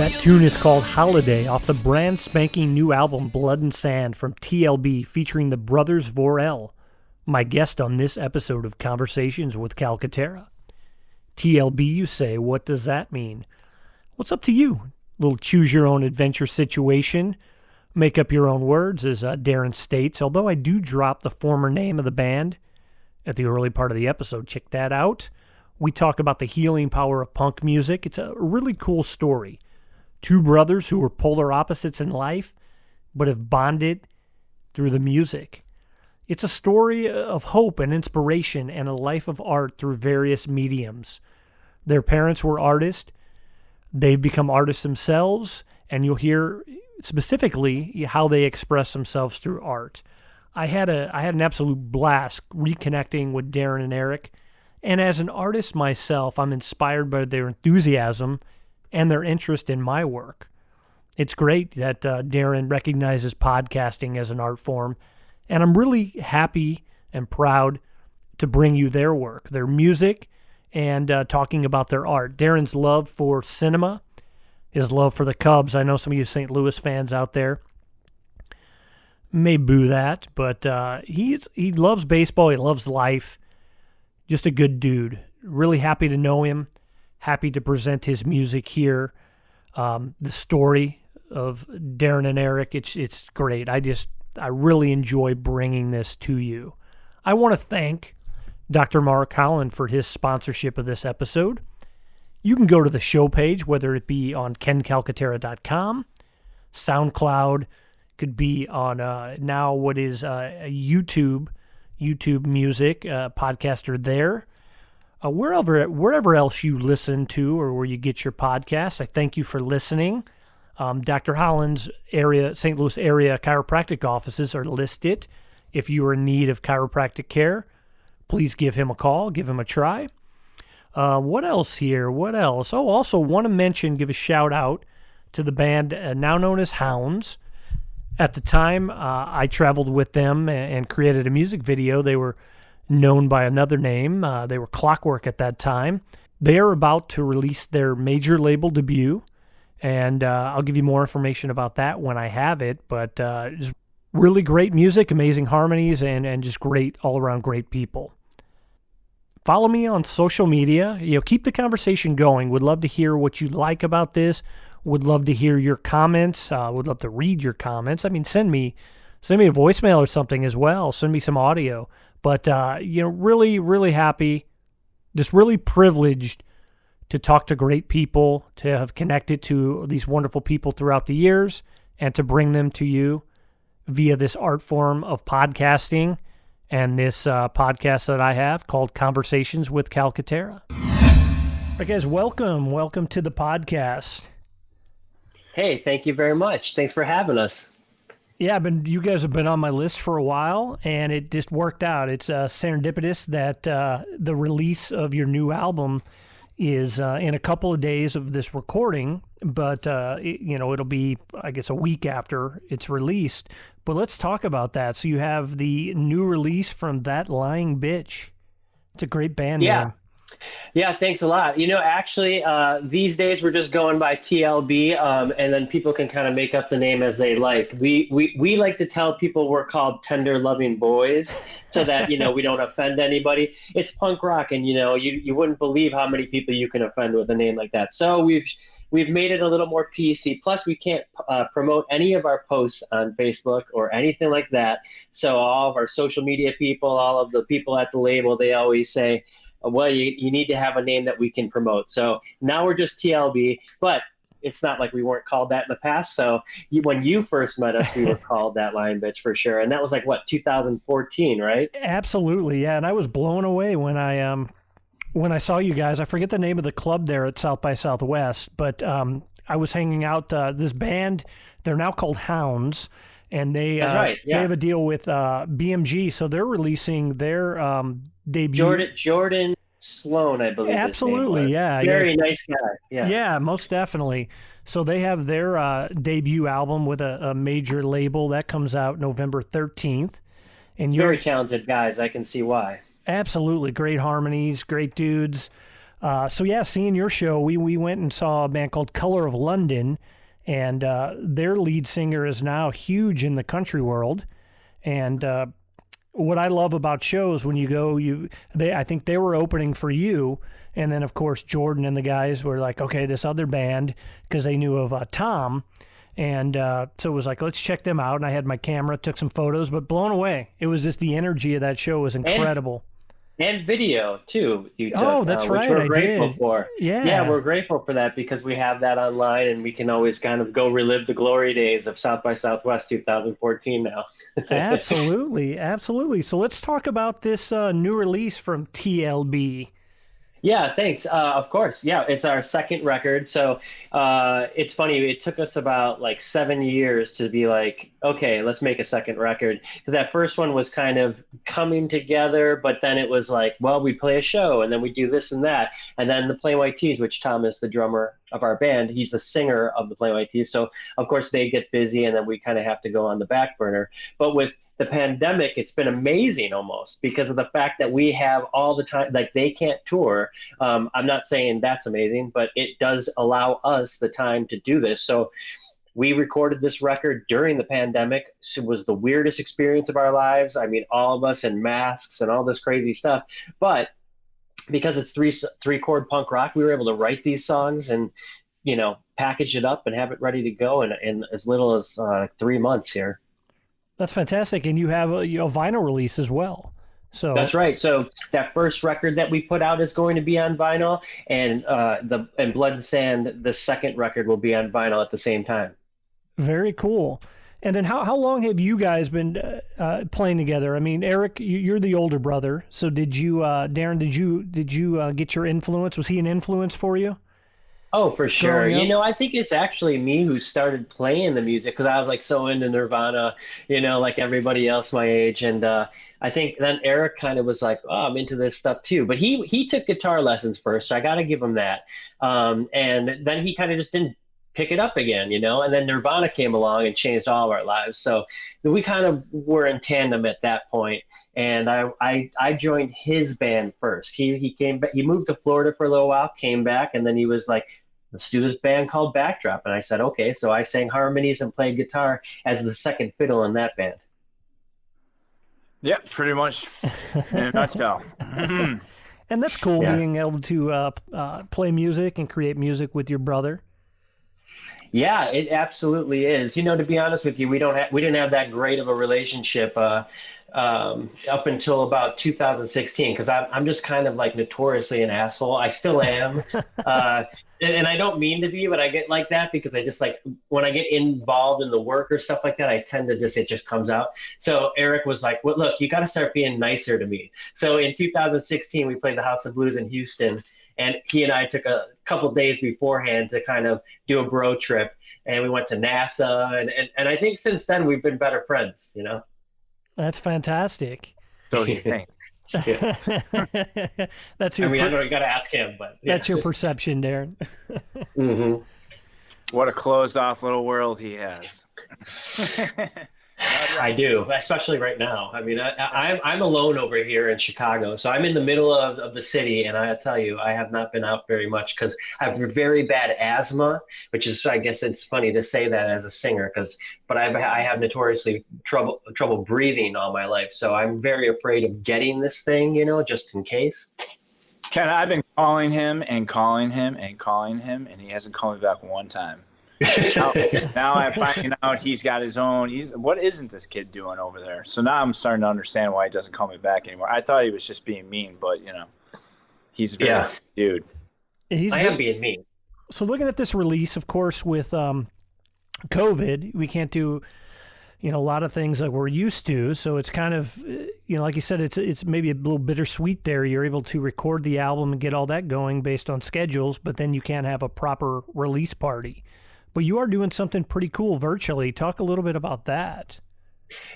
That tune is called Holiday off the brand spanking new album Blood and Sand from TLB featuring the brothers Vorel, my guest on this episode of Conversations with Calcaterra. TLB, you say, what does that mean? What's up to you? Little choose your own adventure situation. Make up your own words, as Darren states, although I do drop the former name of the band at the early part of the episode. Check that out. We talk about the healing power of punk music. It's a really cool story. Two brothers who were polar opposites in life, but have bonded through the music. It's a story of hope and inspiration and a life of art through various mediums. Their parents were artists. They've become artists themselves, and you'll hear specifically how they express themselves through art. I had an absolute blast reconnecting with Darren and Eric, and as an artist myself, I'm inspired by their enthusiasm and their interest in my work. It's great that Darren recognizes podcasting as an art form, and I'm really happy and proud to bring you their work, their music, and talking about their art. Darren's love for cinema, his love for the Cubs. I know some of you St. Louis fans out there may boo that, but he loves baseball, he loves life, just a good dude. Really happy to know him. Happy to present his music here. The story of Darren and Eric, it's great. I really enjoy bringing this to you. I want to thank Dr. Mark Holland for his sponsorship of this episode. You can go to the show page, whether it be on kencalcaterra.com, SoundCloud, could be on now what is YouTube Music, podcaster there. Wherever else you listen to or where you get your podcasts, I thank you for listening. Dr. Holland's St. Louis area chiropractic offices are listed. If you are in need of chiropractic care, please give him a call, give him a try. What else here? What else? Oh, also want to give a shout out to the band now known as Hounds. At the time, I traveled with them and created a music video. They were known by another name. They were Clockwork at that time. They are about to release their major label debut, and I'll give you more information about that when I have it, but just really great music, amazing harmonies, and just great, all-around great people. Follow me on social media. Keep the conversation going. Would love to hear what you like about this. Would love to hear your comments. Would love to read your comments. I mean, send me a voicemail or something as well. Send me some audio. But, really, really happy, just really privileged to talk to great people, to have connected to these wonderful people throughout the years, and to bring them to you via this art form of podcasting and this podcast that I have called Conversations with Calcaterra. All right, guys, welcome to the podcast. Hey, thank you very much. Thanks for having us. Yeah, you guys have been on my list for a while, and it just worked out. It's serendipitous that the release of your new album is in a couple of days of this recording, but it'll be, I guess, a week after it's released. But let's talk about that. So you have the new release from That Lying Bitch. It's a great band name. Yeah, thanks a lot. Actually, these days we're just going by TLB, and then people can kind of make up the name as they like. We like to tell people we're called Tender Loving Boys, so that we don't offend anybody. It's punk rock, and you wouldn't believe how many people you can offend with a name like that. So we've made it a little more PC. Plus, we can't promote any of our posts on Facebook or anything like that. So all of our social media people, all of the people at the label, they always say, well, you need to have a name that we can promote. So now we're just TLB, but it's not like we weren't called that in the past. So when you first met us, we were called That Lying Bitch for sure. And that was 2014, right? Absolutely, yeah. And I was blown away when I saw you guys. I forget the name of the club there at South by Southwest, but I was hanging out. This band, they're now called Hounds, and they right, yeah. They have a deal with BMG, so they're releasing their debut. Jordan Sloan, I believe. Absolutely, yeah. Very nice guy. Yeah, most definitely. So they have their debut album with a major label that comes out November 13th. And very talented guys. I can see why. Absolutely. Great harmonies, great dudes. So yeah, seeing your show, we went and saw a band called Color of London, and their lead singer is now huge in the country world. And what I love about shows when you go, I think they were opening for you, and then of course Jordan and the guys were like, okay, this other band, because they knew of Tom, and so it was like, let's check them out. And I had my camera, took some photos, but blown away. It was just the energy of that show was incredible. And video too. You took, oh, that's right. Which we're grateful did. for. Yeah, we're grateful for that because we have that online, and we can always kind of go relive the glory days of South by Southwest 2014 now. Absolutely, absolutely. So let's talk about this new release from TLB. Yeah, thanks. Of course. Yeah, it's our second record. So it's funny. It took us about like 7 years to be like, okay, let's make a second record. Because that first one was kind of coming together, but then it was like, well, we play a show and then we do this and that. And then the Plain White T's, which Tom is the drummer of our band, he's the singer of the Plain White T's. So of course they get busy and then we kind of have to go on the back burner. But with the pandemic, it's been amazing almost because of the fact that we have all the time, like they can't tour. I'm not saying that's amazing, but it does allow us the time to do this. So we recorded this record during the pandemic. It was the weirdest experience of our lives. I mean, all of us in masks and all this crazy stuff. But because it's three chord punk rock, we were able to write these songs and, you know, package it up and have it ready to go in as little as 3 months here. That's fantastic, and you have a vinyl release as well. So that's right. So that first record that we put out is going to be on vinyl, and Blood and Sand, the second record, will be on vinyl at the same time. Very cool. And then how long have you guys been playing together? I mean, Eric, you're the older brother. So did you, Darren? Did you get your influence? Was he an influence for you? Oh, for sure. You know, I think it's actually me who started playing the music because I was like so into Nirvana, you know, like everybody else my age. And I think then Eric kind of was like, oh, I'm into this stuff too. But he took guitar lessons first, so I got to give him that. And then he kind of just didn't pick it up again, you know, and then Nirvana came along and changed all of our lives. So we kind of were in tandem at that point. And I joined his band first. He came back, he moved to Florida for a little while, came back, and then he was like, let's do this band called Backdrop. And I said, okay. So I sang harmonies and played guitar as the second fiddle in that band. Yeah, pretty much in a nutshell. And that's cool, being able to play music and create music with your brother. Yeah, it absolutely is. You know, to be honest with you, we didn't have that great of a relationship up until about 2016 because I'm just kind of like notoriously an asshole. I still am, and I don't mean to be, but I get like that because I just like when I get involved in the work or stuff like that, I tend to it just comes out. So Eric was like, "Well, look, you got to start being nicer to me." So in 2016, we played the House of Blues in Houston. And he and I took a couple days beforehand to kind of do a bro trip, and we went to NASA, and I think since then we've been better friends, you know? That's fantastic. So do you think? That's your. I mean, I know you got to ask him, but yeah. That's your perception, Darren. Mm-hmm. What a closed off little world he has. I do, especially right now. I mean, I'm alone over here in Chicago, so I'm in the middle of the city, and I tell you, I have not been out very much because I have very bad asthma, which is, I guess it's funny to say that as a singer, but I have notoriously trouble breathing all my life, so I'm very afraid of getting this thing, you know, just in case. Ken, I've been calling him and calling him and calling him, and he hasn't called me back one time. now I'm finding out he's got his own. What isn't this kid doing over there? So now I'm starting to understand why he doesn't call me back anymore. I thought he was just being mean, but you know, he's very dude. I am being mean. So looking at this release, of course, with COVID, we can't do a lot of things that we're used to. So it's kind of like you said, it's maybe a little bittersweet there. You're able to record the album and get all that going based on schedules, but then you can't have a proper release party. But you are doing something pretty cool virtually. Talk a little bit about that.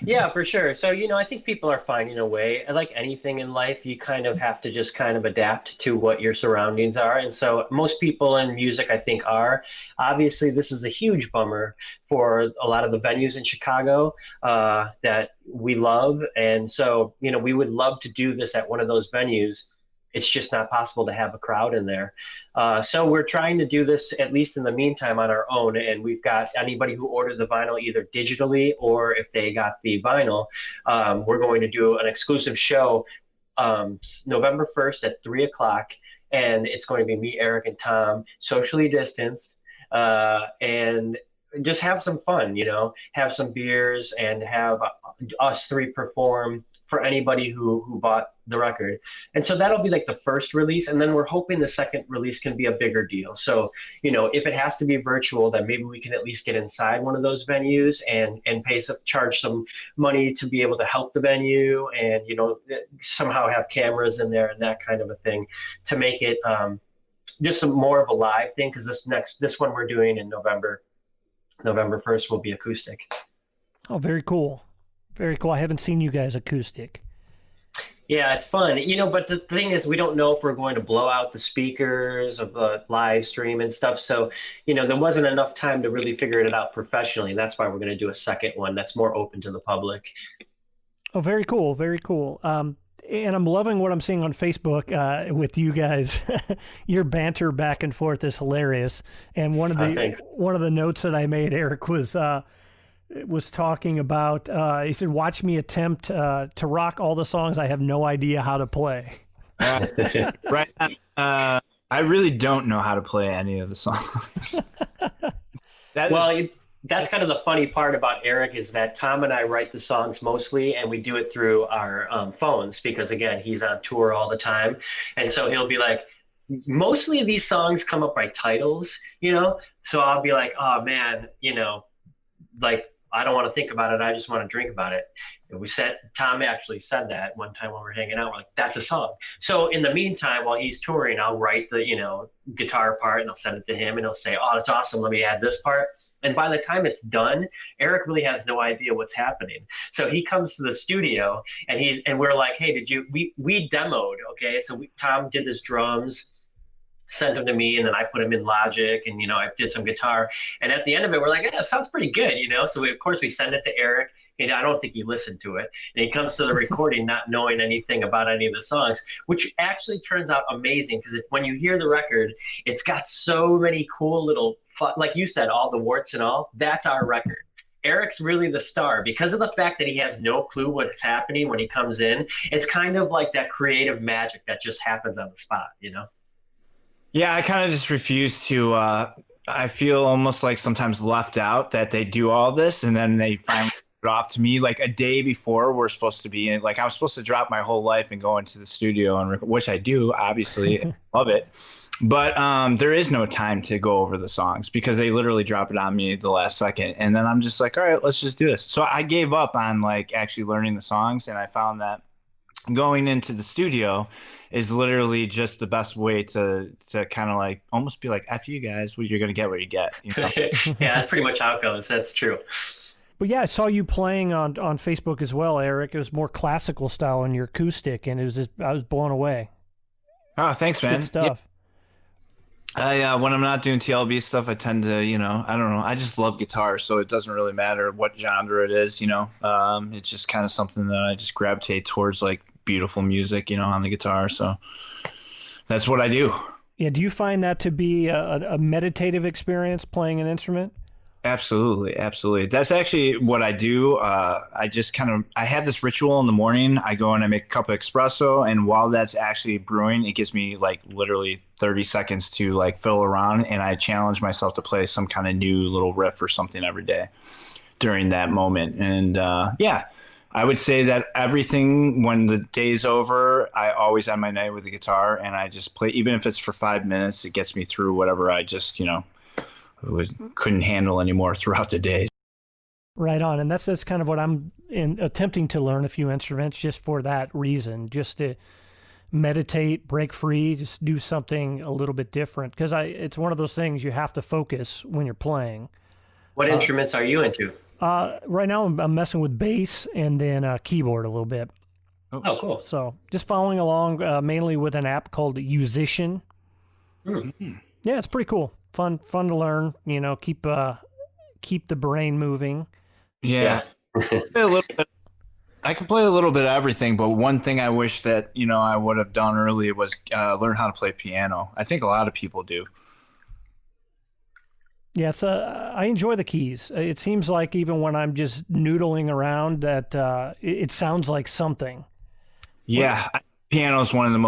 Yeah, for sure. So, I think people are finding a way. Like anything in life, you kind of have to just kind of adapt to what your surroundings are. And so most people in music, I think, are. Obviously, this is a huge bummer for a lot of the venues in Chicago that we love. And so, we would love to do this at one of those venues. it's just not possible to have a crowd in there. So we're trying to do this, at least in the meantime, on our own. And we've got anybody who ordered the vinyl either digitally or if they got the vinyl, we're going to do an exclusive show November 1st at 3 o'clock. And it's going to be me, Eric, and Tom, socially distanced, and just have some fun, have some beers and have us three perform for anybody who bought the record. And so that'll be like the first release. And then we're hoping the second release can be a bigger deal. So, if it has to be virtual, then maybe we can at least get inside one of those venues and charge some money to be able to help the venue and, somehow have cameras in there and that kind of a thing to make it just some more of a live thing. Cause this one we're doing in November 1st will be acoustic. Oh, very cool. Very cool. I haven't seen you guys acoustic. Yeah, it's fun. But the thing is, we don't know if we're going to blow out the speakers of the live stream and stuff. So, there wasn't enough time to really figure it out professionally. And that's why we're going to do a second one that's more open to the public. Oh, very cool. Very cool. And I'm loving what I'm seeing on Facebook with you guys. Your banter back and forth is hilarious. And one of the notes that I made, Eric, was talking about, he said, watch me attempt to rock all the songs I have no idea how to play. Right. I really don't know how to play any of the songs. That's kind of the funny part about Eric is that Tom and I write the songs mostly, and we do it through our phones because, again, he's on tour all the time. And so he'll be like, mostly these songs come up by titles, So I'll be like, oh, man, like, I don't want to think about it. I just want to drink about it. And Tom actually said that one time when we were hanging out. We're like, that's a song. So in the meantime, while he's touring, I'll write the, guitar part and I'll send it to him and he'll say, oh, that's awesome. Let me add this part. And by the time it's done, Eric really has no idea what's happening. So he comes to the studio and we're like, hey, we demoed. Okay. So Tom did his drums, sent them to me, and then I put them in Logic, and I did some guitar. And at the end of it, we're like, yeah, it sounds pretty good, So of course we send it to Eric, and I don't think he listened to it. And he comes to the recording not knowing anything about any of the songs, which actually turns out amazing because when you hear the record, it's got so many cool little, like you said, all the warts and all. That's our record. Eric's really the star because of the fact that he has no clue what's happening when he comes in. It's kind of like that creative magic that just happens on the spot, Yeah, I kind of just refuse to, I feel almost like sometimes left out that they do all this and then they finally put it off to me like a day before we're supposed to be in. Like I'm supposed to drop my whole life and go into the studio, and which I do, obviously, love it. But there is no time to go over the songs because they literally drop it on me the last second. And then I'm just like, all right, let's just do this. So I gave up on like actually learning the songs, and I found that going into the studio is literally just the best way to kind of like almost be like, F you guys, you're going to get what you get. Yeah, that's pretty much how it goes. That's true. But yeah, I saw you playing on Facebook as well, Eric. It was more classical style on your acoustic, and I was blown away. Oh, thanks, man. Good stuff. Yeah. When I'm not doing TLB stuff, I tend to, I don't know. I just love guitar, so it doesn't really matter what genre it is, It's just kind of something that I just gravitate towards, like beautiful music, on the guitar. So that's what I do. Yeah. Do you find that to be a meditative experience playing an instrument? Absolutely. Absolutely. That's actually what I do. I just I have this ritual in the morning. I go and I make a cup of espresso, and while that's actually brewing, it gives me like literally 30 seconds to like fiddle around, and I challenge myself to play some kind of new little riff or something every day during that moment. And yeah, I would say that everything, when the day's over, I always end my night with the guitar, and I just play, even if it's for 5 minutes, it gets me through whatever I just, couldn't handle anymore throughout the day. Right on. And that's kind of what I'm attempting to learn a few instruments just for that reason, just to meditate, break free, just do something a little bit different. Because it's one of those things you have to focus when you're playing. What instruments are you into? Right now I'm messing with bass and then keyboard a little bit. Oh, cool. So just following along mainly with an app called Musician. Mm-hmm. Yeah, it's pretty cool. Fun to learn, keep the brain moving. Yeah. A little bit I can play a little bit of everything, but one thing I wish that, I would have done early was learn how to play piano. I think a lot of people do. Yeah, I enjoy the keys. It seems like even when I'm just noodling around that it sounds like something. Yeah, piano is one of the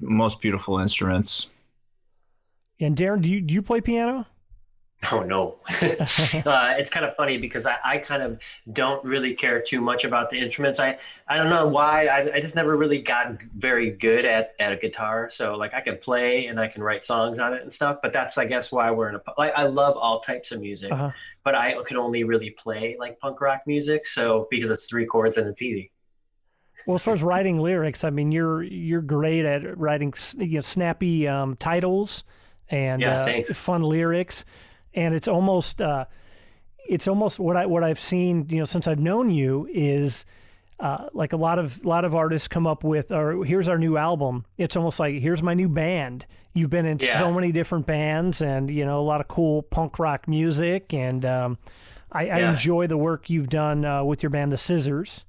most beautiful instruments. And Darren, do you play piano? Oh no. It's kind of funny because I kind of don't really care too much about the instruments. I don't know why. I just never really got very good at a guitar. So like I can play and I can write songs on it and stuff, but that's I guess why we're in like I love all types of music, but I can only really play like punk rock music. So because it's 3 chords and it's easy. Well, as far as writing lyrics, I mean, you're great at writing snappy titles and fun lyrics. And it's almost what I've seen, since I've known you is like a lot of artists come up with, or here's our new album. It's almost like, here's my new band. You've been in so many different bands and, a lot of cool punk rock music. And I enjoy the work you've done with your band, The Scissors.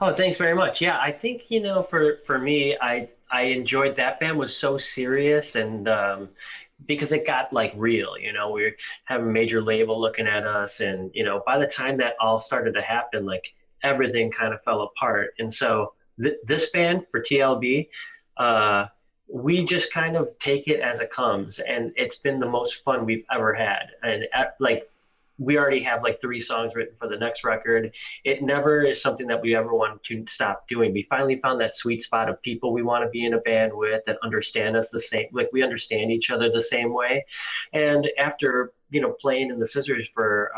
Oh, thanks very much. Yeah, I think, for me, I enjoyed that band was so serious and because it got like real, we have a major label looking at us and, by the time that all started to happen, like everything kind of fell apart. And so this band for TLB, we just kind of take it as it comes. And it's been the most fun we've ever had. And we already have like 3 songs written for the next record. It never is something that we ever want to stop doing. We finally found that sweet spot of people we want to be in a band with that understand us the same, like we understand each other the same way. And after, playing in the Scissors for,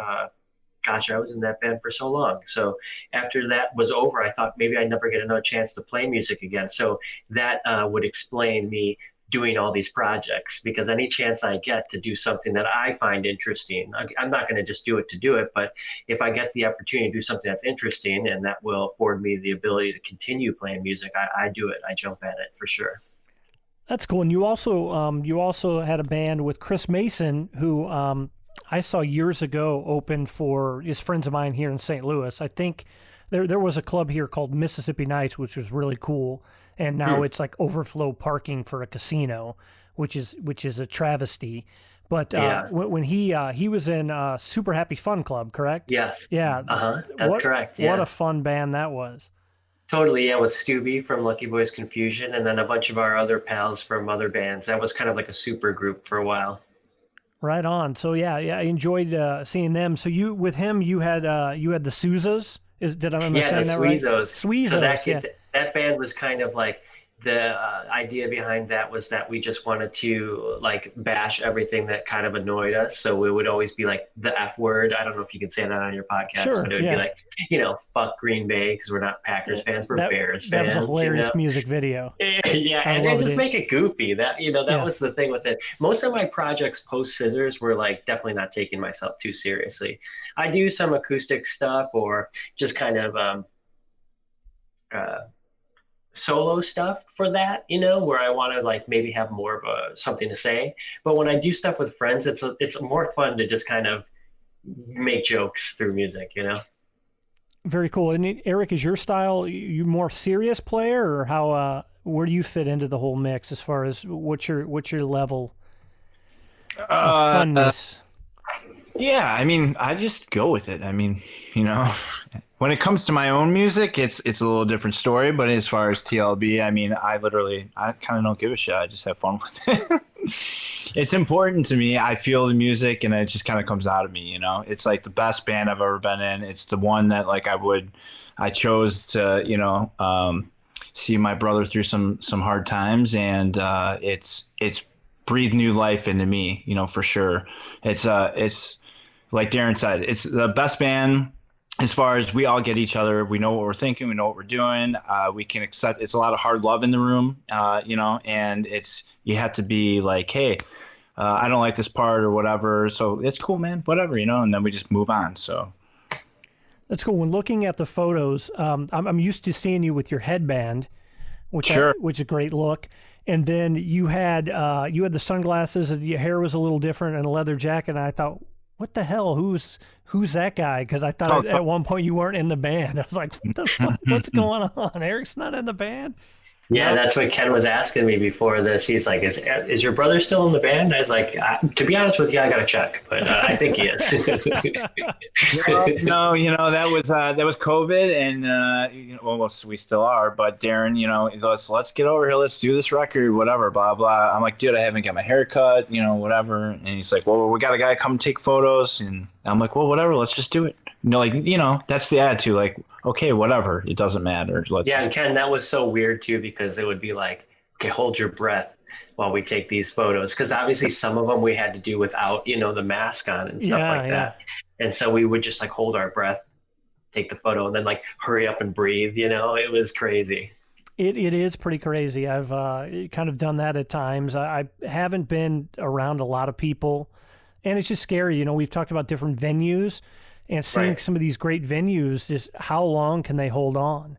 I was in that band for so long. So after that was over, I thought maybe I'd never get another chance to play music again. So that would explain me doing all these projects, because any chance I get to do something that I find interesting, I'm not going to just do it, but if I get the opportunity to do something that's interesting and that will afford me the ability to continue playing music, I do it. I jump at it for sure. That's cool. And you also had a band with Chris Mason, who I saw years ago open for his friends of mine here in St. Louis. I think there was a club here called Mississippi Nights, which was really cool. And now it's like overflow parking for a casino, which is a travesty. But when he was in Super Happy Fun Club, correct? Yes. Yeah. That's correct. Yeah. What a fun band that was. Totally. Yeah. With Stubby from Lucky Boys Confusion, and then a bunch of our other pals from other bands. That was kind of like a super group for a while. Right on. So yeah, I enjoyed seeing them. So you had the Souzas. Did I say that right? Sweezos. So that band was kind of like the idea behind that was that we just wanted to like bash everything that kind of annoyed us. So we would always be like the F word. I don't know if you can say that on your podcast, but it would be like, fuck Green Bay because we're not Packers fans, we're Bears fans. That was a hilarious music video. Yeah, and then just make it goofy. That was the thing with it. Most of my projects post Scissors were like definitely not taking myself too seriously. I do some acoustic stuff or just kind of solo stuff for that, where I want to like maybe have more of something to say. But when I do stuff with friends, it's more fun to just kind of make jokes through music, Very cool. And Eric, is your style, you more serious player, or how? Where do you fit into the whole mix as far as what's your level of funness? Yeah, I mean, I just go with it. I mean, when it comes to my own music, it's a little different story. But as far as TLB, I mean, I kind of don't give a shit. I just have fun with it. It's important to me. I feel the music, and it just kind of comes out of me. It's like the best band I've ever been in. It's the one that like I chose to see my brother through some hard times, and it's breathed new life into me. For sure. It's like Darren said, it's the best band. As far as we all get each other, we know what we're thinking, we know what we're doing. We can accept. It's a lot of hard love in the room, and you have to be like, hey, I don't like this part or whatever. So it's cool, man, whatever, and then we just move on. So that's cool. When looking at the photos, I'm used to seeing you with your headband, which is a great look. And then you had the sunglasses, and your hair was a little different, and a leather jacket. And I thought, what the hell? Who's that guy? Because I thought at one point you weren't in the band. I was like, what the fuck? What's going on? Eric's not in the band? Yeah, that's what Ken was asking me before this. He's like, "Is your brother still in the band?" I was like, "To be honest with you, I gotta check, but I think he is." No, that was COVID, and well, we still are. But Darren, let's get over here, let's do this record, whatever, blah blah. I'm like, dude, I haven't got my hair cut, whatever. And he's like, well, we got a guy come take photos, and I'm like, well, whatever, let's just do it. That's the attitude. Like, okay, whatever, it doesn't matter. And Ken, that was so weird too, because it would be like, okay, hold your breath while we take these photos, because obviously some of them we had to do without the mask on and stuff like that, and so we would just like hold our breath, take the photo, and then like hurry up and breathe. It was crazy. It is pretty crazy. I've kind of done that at times. I haven't been around a lot of people, and it's just scary. We've talked about different venues. And seeing some of these great venues, just how long can they hold on?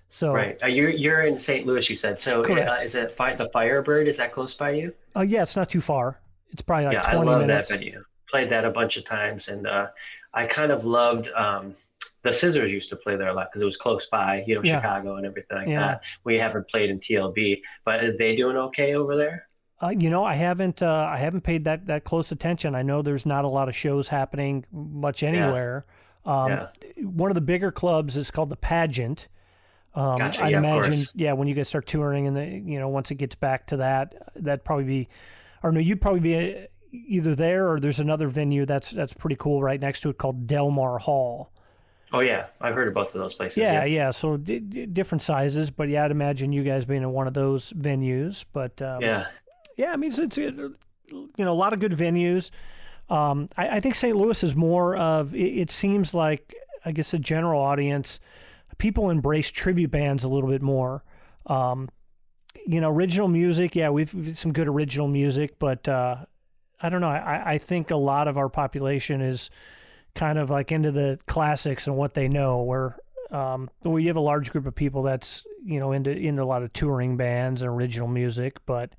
So right, you're in St. Louis, you said. So is it the Firebird? Is that close by you? Yeah, it's not too far. It's probably like 20 minutes. I love minutes. that venue. Played that a bunch of times, and I kind of loved. The Scissors used to play there a lot because it was close by, Chicago and everything like that. We haven't played in TLB, but are they doing okay over there? I haven't paid that close attention. I know there's not a lot of shows happening much anywhere. One of the bigger clubs is called the Pageant. Gotcha. I'd imagine, when you guys start touring and once it gets back to that'd probably be, or no, you'd probably be either there or there's another venue that's pretty cool right next to it called Delmar Hall. Oh yeah, I've heard of both of those places. Yeah. So different sizes, but I'd imagine you guys being in one of those venues. But I mean, it's a lot of good venues. I think St. Louis is more of, it seems like, I guess, a general audience, people embrace tribute bands a little bit more. Original music, we've some good original music, but I don't know. I think a lot of our population is kind of like into the classics and what they know, where we have a large group of people that's, into a lot of touring bands and original music, but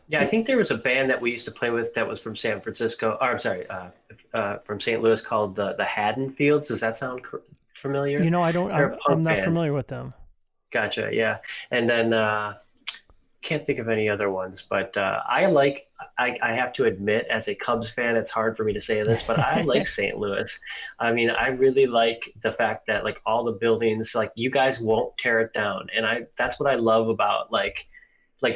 yeah, I think there was a band that we used to play with that was from San Francisco. Or I'm sorry, from St. Louis called the Haddonfields. Does that sound familiar? I'm not familiar with them. Gotcha. Yeah, and then can't think of any other ones. But I have to admit, as a Cubs fan, it's hard for me to say this, but I like St. Louis. I mean, I really like the fact that like all the buildings, like you guys won't tear it down, and that's what I love about like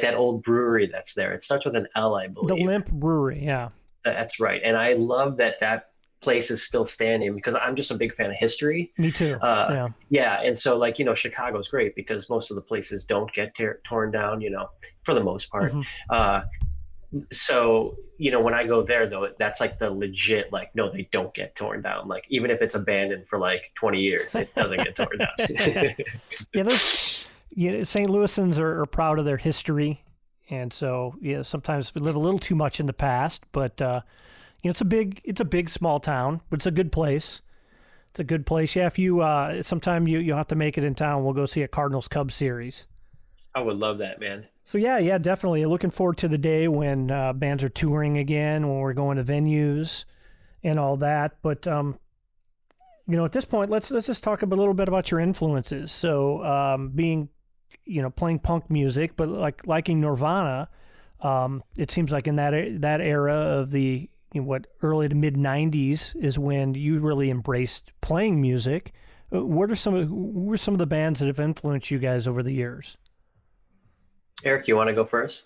that old brewery that's there. It starts with an L, I believe. The Limp Brewery, yeah. That's right. And I love that place is still standing because I'm just a big fan of history. Me too. Yeah. And so like, Chicago's great because most of the places don't get torn down, for the most part. Mm-hmm. So, when I go there though, that's like the legit, like, no, they don't get torn down. Like, even if it's abandoned for like 20 years, it doesn't get torn down. St. Louisans are proud of their history, and so sometimes we live a little too much in the past. But it's a big small town, but it's a good place. It's a good place. Yeah, if you sometime you'll have to make it in town, we'll go see a Cardinals Cubs series. I would love that, man. So yeah, definitely looking forward to the day when bands are touring again, when we're going to venues and all that. But at this point, let's just talk a little bit about your influences. So being playing punk music, but liking Nirvana, it seems like in that era of the early to mid 90s is when you really embraced playing music. Who were some of the bands that have influenced you guys over the years? Eric, you want to go first?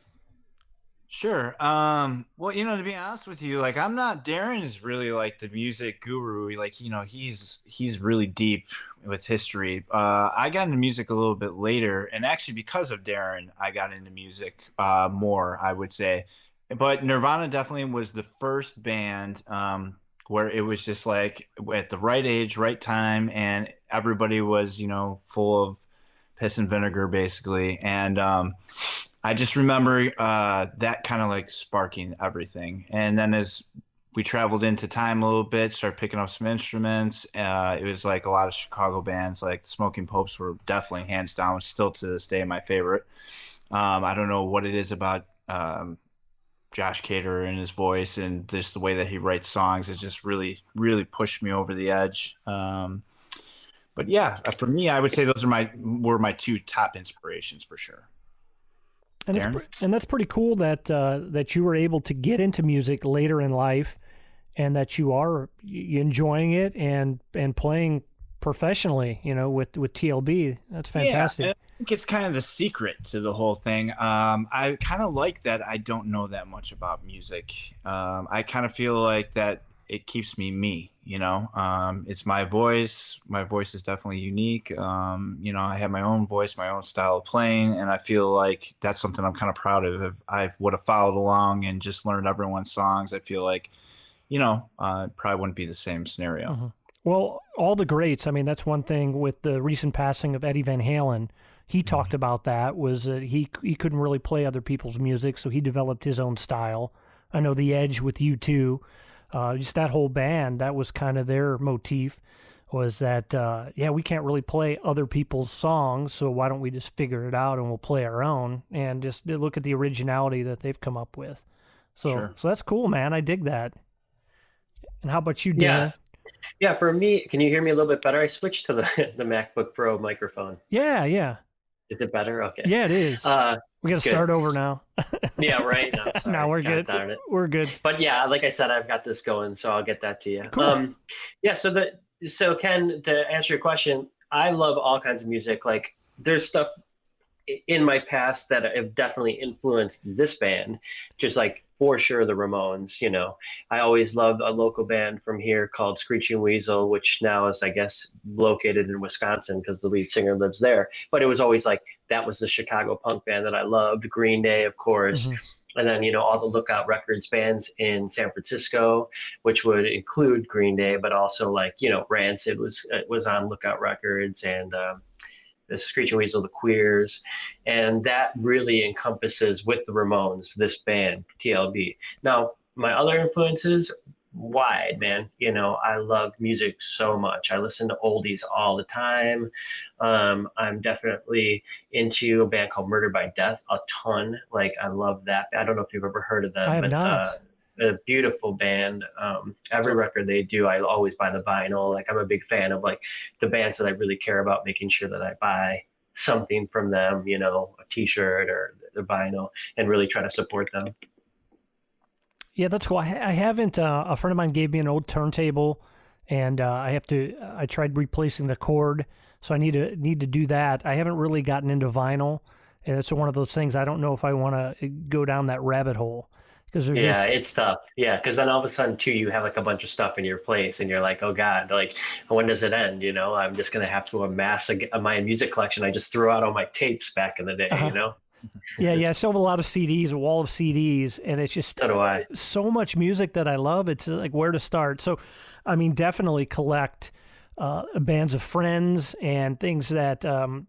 Sure. Well, to be honest with you, like Darren is really like the music guru. Like, he's really deep with history. I got into music a little bit later, and actually because of Darren, I got into music more, I would say. But Nirvana definitely was the first band where it was just like at the right age, right time, and everybody was, full of piss and vinegar basically. And I just remember that kind of like sparking everything. And then as we traveled into time a little bit, started picking up some instruments. It was like a lot of Chicago bands, like Smoking Popes were definitely hands down, still to this day my favorite. I don't know what it is about Josh Cater and his voice and just the way that he writes songs. It just really, really pushed me over the edge. But yeah, for me, I would say those were my two top inspirations for sure. And that's pretty cool that that you were able to get into music later in life, and that you are enjoying it and playing professionally, with TLB. That's fantastic. Yeah, I think it's kind of the secret to the whole thing. I kind of like that I don't know that much about music. I kind of feel like that it keeps me, it's my voice. My voice is definitely unique. I have my own voice, my own style of playing, and I feel like that's something I'm kind of proud of. If I would have followed along and just learned everyone's songs, I feel like, it probably wouldn't be the same scenario. Mm-hmm. Well, all the greats, I mean, that's one thing with the recent passing of Eddie Van Halen. He talked about that, was that he couldn't really play other people's music, so he developed his own style. I know The Edge with U2, just that whole band, that was kind of their motif, was that, we can't really play other people's songs, so why don't we just figure it out and we'll play our own, and just look at the originality that they've come up with. So, Sure. So that's cool, man. I dig that. And how about you, Dan? Yeah. Yeah, for me, can you hear me a little bit better? I switched to the MacBook Pro microphone. Yeah. Is it better? Okay. Yeah, it is. We got to start over now. Yeah, right. No, sorry. No, we're good. Darn it. We're good. But yeah, like I said, I've got this going, so I'll get that to you. Cool. So Ken, to answer your question, I love all kinds of music. Like, there's stuff in my past that have definitely influenced this band, just like for sure the Ramones. I always loved a local band from here called Screeching Weasel, which now is, I guess, located in Wisconsin because the lead singer lives there. But it was always like, that was the Chicago punk band that I loved. Green Day, of course. Mm-hmm. And then, all the Lookout Records bands in San Francisco, which would include Green Day, but also like, Rancid was on Lookout Records, and the Screeching Weasel, the Queers, and that really encompasses, with the Ramones, this band, TLB. Now, my other influences, wide, man. I love music so much. I listen to oldies all the time. I'm definitely into a band called Murder by Death a ton. Like, I love that. I don't know if you've ever heard of them. I have not. A beautiful band. Every record they do, I always buy the vinyl. Like, I'm a big fan of like the bands that I really care about, making sure that I buy something from them, a t-shirt or the vinyl, and really try to support them. Yeah, that's cool. I haven't, a friend of mine gave me an old turntable, and I tried replacing the cord, so I need to do that. I haven't really gotten into vinyl, and it's one of those things, I don't know if I want to go down that rabbit hole. It's tough. Yeah, because then all of a sudden too, you have like a bunch of stuff in your place, and you're like, oh God, like, when does it end? I'm just gonna have to amass my music collection. I just threw out all my tapes back in the day. Yeah, I still have a lot of CDs, a wall of CDs, and it's just so do I. So much music that I love. It's like, where to start. So, I mean, definitely collect bands of friends and things that are,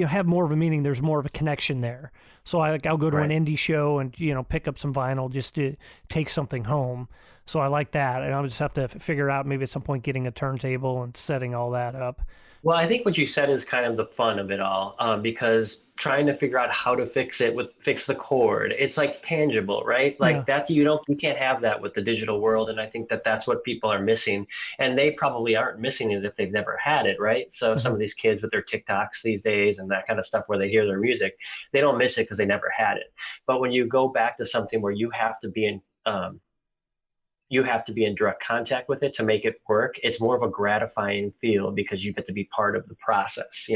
have more of a meaning. There's more of a connection there. So I'll go to an indie show and, pick up some vinyl just to take something home. So I like that. And I'll just have to figure out maybe at some point getting a turntable and setting all that up. Well, I think what you said is kind of the fun of it all, because trying to figure out how to fix the cord, it's like tangible, right? Like that you can't have that with the digital world. And I think that that's what people are missing, and they probably aren't missing it if they've never had it, right? So some of these kids with their TikToks these days and that kind of stuff where they hear their music, they don't miss it because they never had it. But when you go back to something where you have to be in direct contact with it to make it work, it's more of a gratifying feel because you get to be part of the process,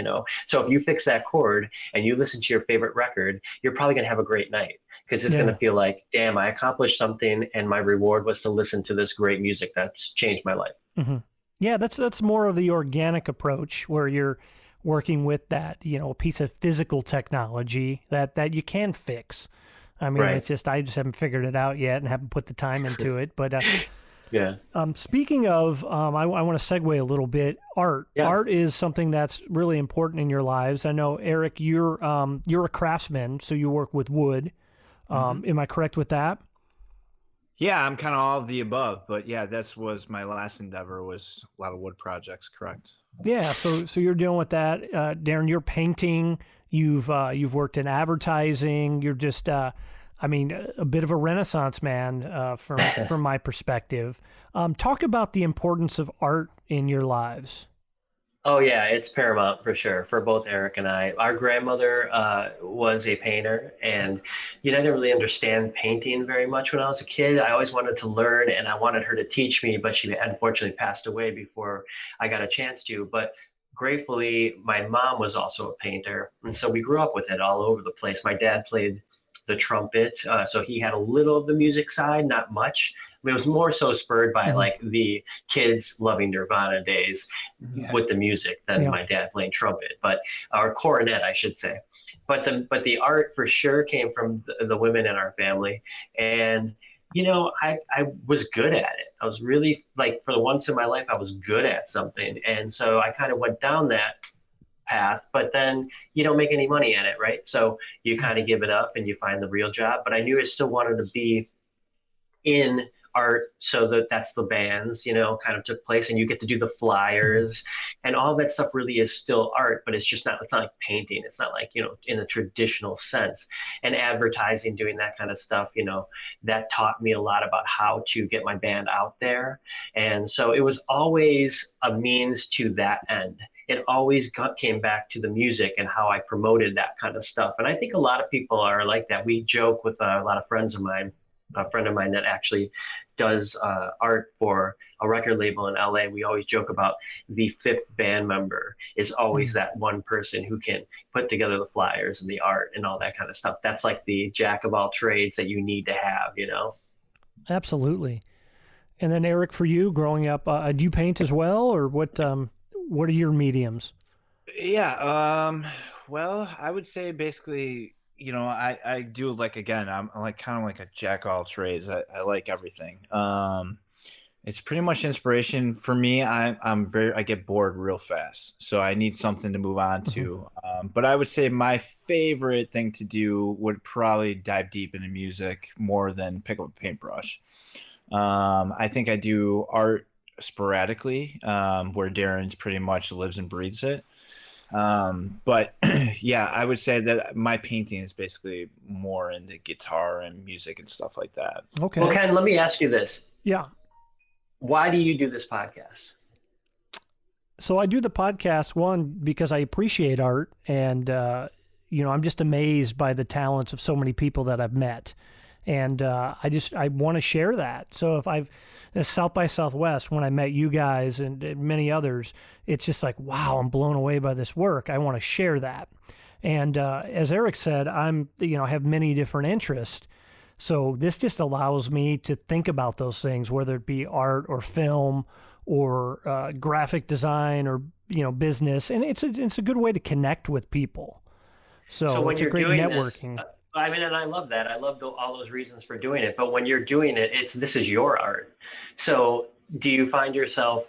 So if you fix that chord and you listen to your favorite record, you're probably going to have a great night, because it's going to feel like, damn, I accomplished something, and my reward was to listen to this great music that's changed my life. Mm-hmm. Yeah, that's more of the organic approach, where you're working with that, a piece of physical technology that you can fix. I mean, It's just, I just haven't figured it out yet and haven't put the time into it. But speaking of, I want to segue a little bit. Art. Yeah. Art is something that's really important in your lives. I know, Eric, you're a craftsman, so you work with wood. Am I correct with that? Yeah, I'm kind of all of the above, but yeah, was my last endeavor, was a lot of wood projects. Correct. Yeah, so you're dealing with that, Darren. You're painting. You've worked in advertising. You're just I mean, a bit of a renaissance man from my perspective. Talk about the importance of art in your lives. Oh yeah, it's paramount for sure for both Eric and I. Our grandmother was a painter, and I didn't really understand painting very much when I was a kid. I always wanted to learn, and I wanted her to teach me, but she unfortunately passed away before I got a chance to. But gratefully, my mom was also a painter, and so we grew up with it all over the place. My dad played the trumpet, so he had a little of the music side, not much. I mean, it was more so spurred by like the kids loving Nirvana days with the music than my dad playing trumpet, or cornet, I should say. But the art for sure came from the women in our family, and I was good at it. I was really like, for the once in my life, I was good at something, and so I kind of went down that path, but then you don't make any money at it, right? So you kind of give it up and you find the real job. But I knew I still wanted to be in art, so that's the bands kind of took place, and you get to do the flyers and all that stuff. Really is still art, but it's not like painting. It's not like in a traditional sense. And advertising, doing that kind of stuff, that taught me a lot about how to get my band out there. And so it was always a means to that end. It always came back to the music and how I promoted that kind of stuff. And I think a lot of people are like that. We joke with a lot of friends of mine. A friend of mine that actually does art for a record label in LA. We always joke about the fifth band member is always that one person who can put together the flyers and the art and all that kind of stuff. That's like the jack of all trades that you need to have, Absolutely. And then Eric, for you growing up, do you paint as well, or what are your mediums? Yeah. Well, I would say basically, I do, like, again, I'm like kind of like a jack of all trades. I like everything. It's pretty much inspiration for me. I get bored real fast, so I need something to move on to. But I would say my favorite thing to do would probably dive deep into music more than pick up a paintbrush. I think I do art sporadically, where Darren's pretty much lives and breathes it. But yeah, I would say that my painting is basically more into guitar and music and stuff like that. Okay. Well, Ken, let me ask you this. Yeah. Why do you do this podcast? So I do the podcast, one, because I appreciate art, and I'm just amazed by the talents of so many people that I've met. And I want to share that. So if South by Southwest, when I met you guys and many others, it's just like, wow, I'm blown away by this work. I want to share that. And as Eric said, I have many different interests. So this just allows me to think about those things, whether it be art or film or graphic design or business. And it's a good way to connect with people. So when it's you're a great doing networking. This, I mean, and I love that. I love all those reasons for doing it. But when you're doing it, this is your art. So do you find yourself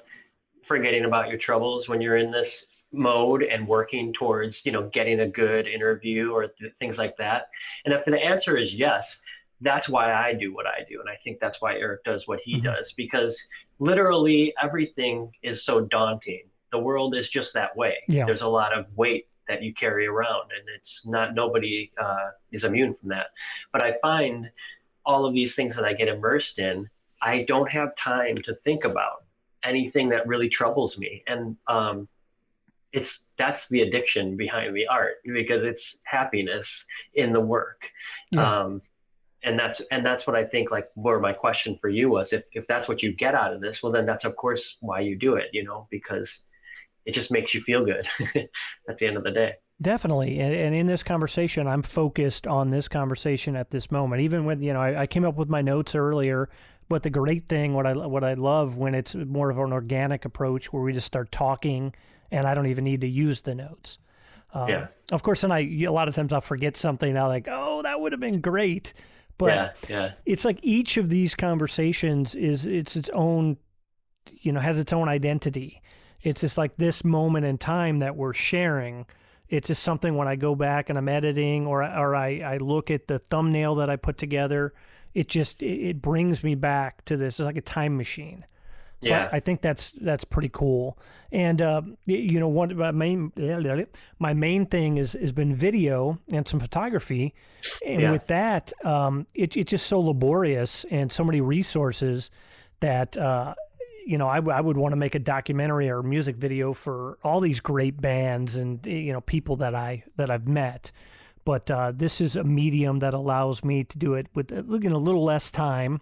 forgetting about your troubles when you're in this mode and working towards, getting a good interview or things like that? And if the answer is yes, that's why I do what I do. And I think that's why Eric does what he does, because literally everything is so daunting. The world is just that way. Yeah. There's a lot of weight that you carry around, and it's not, nobody is immune from that. But I find all of these things that I get immersed in, I don't have time to think about anything that really troubles me. And that's the addiction behind the art, because it's happiness in the work. Yeah. And that's what I think, like, where my question for you was, if that's what you get out of this, well, then that's of course why you do it, because it just makes you feel good at the end of the day. Definitely. And in this conversation, I'm focused on this conversation at this moment. Even when, I came up with my notes earlier, but the great thing, what I love when it's more of an organic approach where we just start talking and I don't even need to use the notes. Yeah. Of course, and a lot of times I'll forget something. I'll like, oh, that would have been great. But yeah. It's like each of these conversations it's its own, has its own identity. It's just like this moment in time that we're sharing. It's just something when I go back and I'm editing or I look at the thumbnail that I put together, it brings me back to this. It's like a time machine. So I think that's pretty cool. And one of my main thing has been video and some photography, and with that, it's just so laborious and so many resources that I would want to make a documentary or music video for all these great bands and people that I've met. But this is a medium that allows me to do it with a little less time.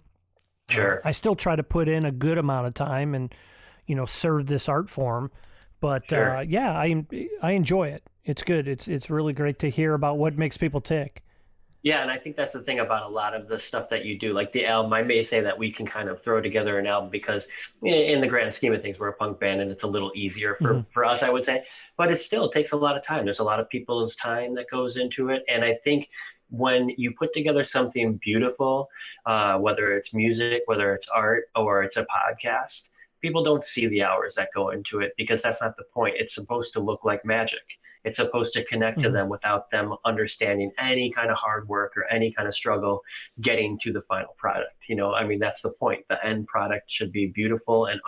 Sure. I still try to put in a good amount of time and, serve this art form. But sure. I enjoy it. It's good. It's really great to hear about what makes people tick. Yeah, and I think that's the thing about a lot of the stuff that you do. Like the album, I may say that we can kind of throw together an album because in the grand scheme of things, we're a punk band and it's a little easier for us, I would say. But it still takes a lot of time. There's a lot of people's time that goes into it. And I think when you put together something beautiful, whether it's music, whether it's art, or it's a podcast, people don't see the hours that go into it because that's not the point. It's supposed to look like magic. It's supposed to connect to them without them understanding any kind of hard work or any kind of struggle getting to the final product. That's the point. The end product should be beautiful and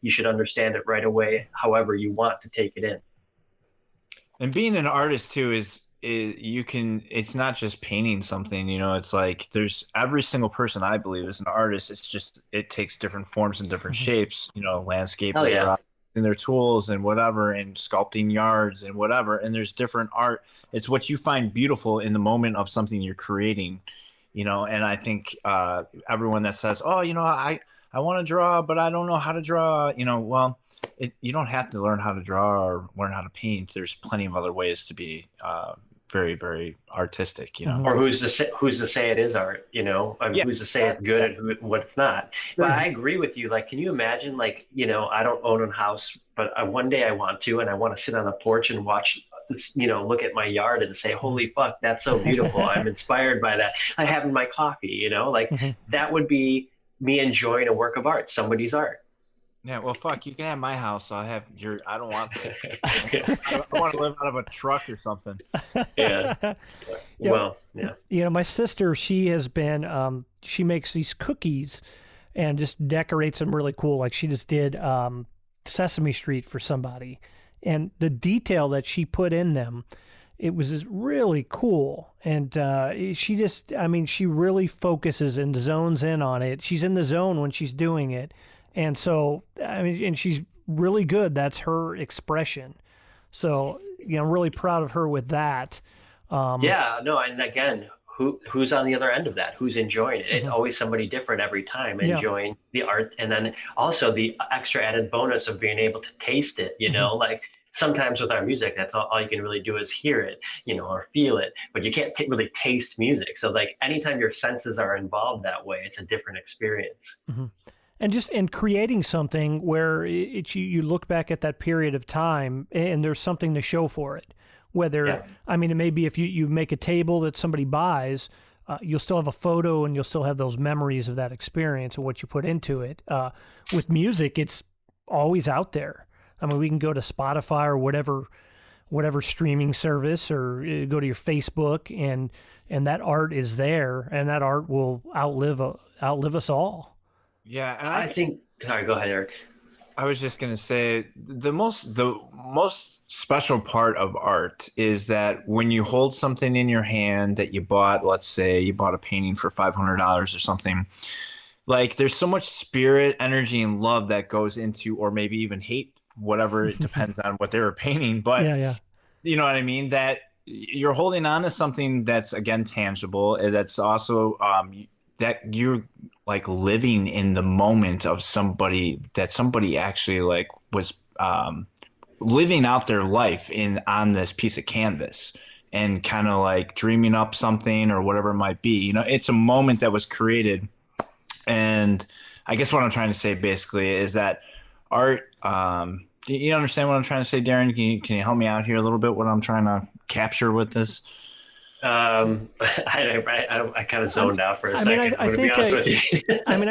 you should understand it right away, however you want to take it in. And being an artist too it's not just painting something, it's like there's every single person I believe is an artist. It's just, it takes different forms and different shapes, landscape, and their tools and whatever, and sculpting yards and whatever. And there's different art. It's what you find beautiful in the moment of something you're creating, and I think everyone that says, oh, I want to draw, but I don't know how to draw, well, you don't have to learn how to draw or learn how to paint. There's plenty of other ways to be very, very artistic, Or who's to say it is art, who's to say it's good and what it's not. But I agree with you. Like, can you imagine, I don't own a house, but one day I want to, and I want to sit on a porch and watch, look at my yard and say, holy fuck, that's so beautiful. I'm inspired by that. I have my coffee, that would be me enjoying a work of art, somebody's art. Yeah, well, fuck, you can have my house. I don't want this. I want to live out of a truck or something. Yeah. Well, yeah. My sister, she has been, she makes these cookies and just decorates them really cool. Like she just did Sesame Street for somebody. And the detail that she put in them, it was just really cool. And she really focuses and zones in on it. She's in the zone when she's doing it. And so, and she's really good. That's her expression. So, I'm really proud of her with that. And again, who's on the other end of that? Who's enjoying it? It's always somebody different every time enjoying the art. And then also the extra added bonus of being able to taste it, like sometimes with our music, that's all you can really do is hear it, or feel it, but you can't really taste music. So like anytime your senses are involved that way, it's a different experience. And just in creating something where you look back at that period of time and there's something to show for it. Whether, it may be if you make a table that somebody buys, you'll still have a photo and you'll still have those memories of that experience and what you put into it. With music, it's always out there. We can go to Spotify or whatever streaming service, or go to your Facebook and that art is there, and that art will outlive us all. Yeah, and I think. Sorry, go ahead, Eric. I was just gonna say the most special part of art is that when you hold something in your hand that you bought, let's say you bought a painting for $500 or something, like there's so much spirit, energy, and love that goes into, or maybe even hate, whatever, it depends on what they were painting. But you know what I mean? That you're holding on to something that's, again, tangible. That's also that you're like living in the moment of somebody actually like was living out their life on this piece of canvas and kind of like dreaming up something or whatever it might be. It's a moment that was created. And I guess what I'm trying to say basically is that art, do you understand what I'm trying to say, Darren? Can you help me out here a little bit, what I'm trying to capture with this? I kind of zoned out for a second. I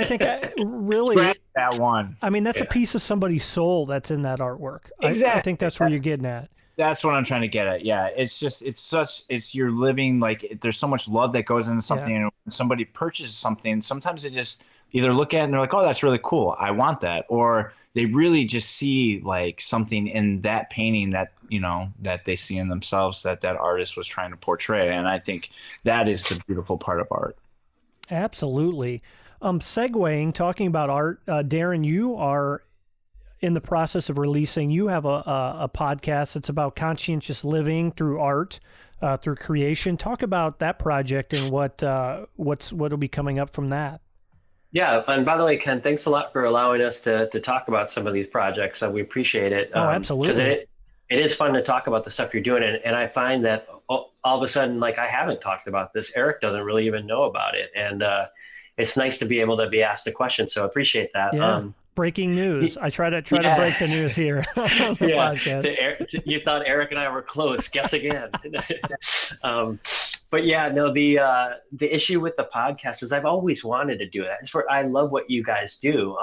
think really Scratch that one. That's a piece of somebody's soul that's in that artwork. Exactly. I think that's where you're getting at. That's what I'm trying to get at. Yeah, you're living, like there's so much love that goes into something, and when somebody purchases something, sometimes they just either look at it and they're like, oh, that's really cool, I want that, or they really just see like something in that painting that, you know, that they see in themselves that that artist was trying to portray. And I think that is the beautiful part of art. Absolutely. Segueing, talking about art, Darren, you are in the process of releasing, you have a podcast that's about conscientious living through art, through creation. Talk about that project and what'll be coming up from that. Yeah, and by the way, Ken, thanks a lot for allowing us to talk about some of these projects. We appreciate it. Oh, absolutely. Because it is fun to talk about the stuff you're doing, and I find that all of a sudden, like, I haven't talked about this. Eric doesn't really even know about it, and it's nice to be able to be asked a question. So I appreciate that. Yeah. Breaking news. I try to break the news here on the podcast. You thought Eric and I were close. Guess again. But yeah, no, the issue with the podcast is I've always wanted to do that. I love what you guys do.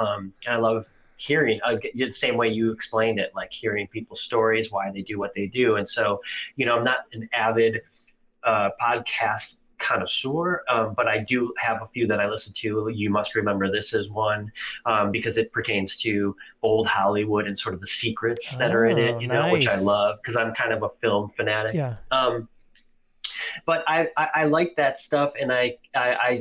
I love hearing the same way you explained it, like hearing people's stories, why they do what they do. And so, you know, I'm not an avid podcast connoisseur, but I do have a few that I listen to. You Must Remember This is one, because it pertains to old Hollywood and sort of the secrets that are in it, you know, which I love because I'm kind of a film fanatic. Yeah. But I like that stuff, and I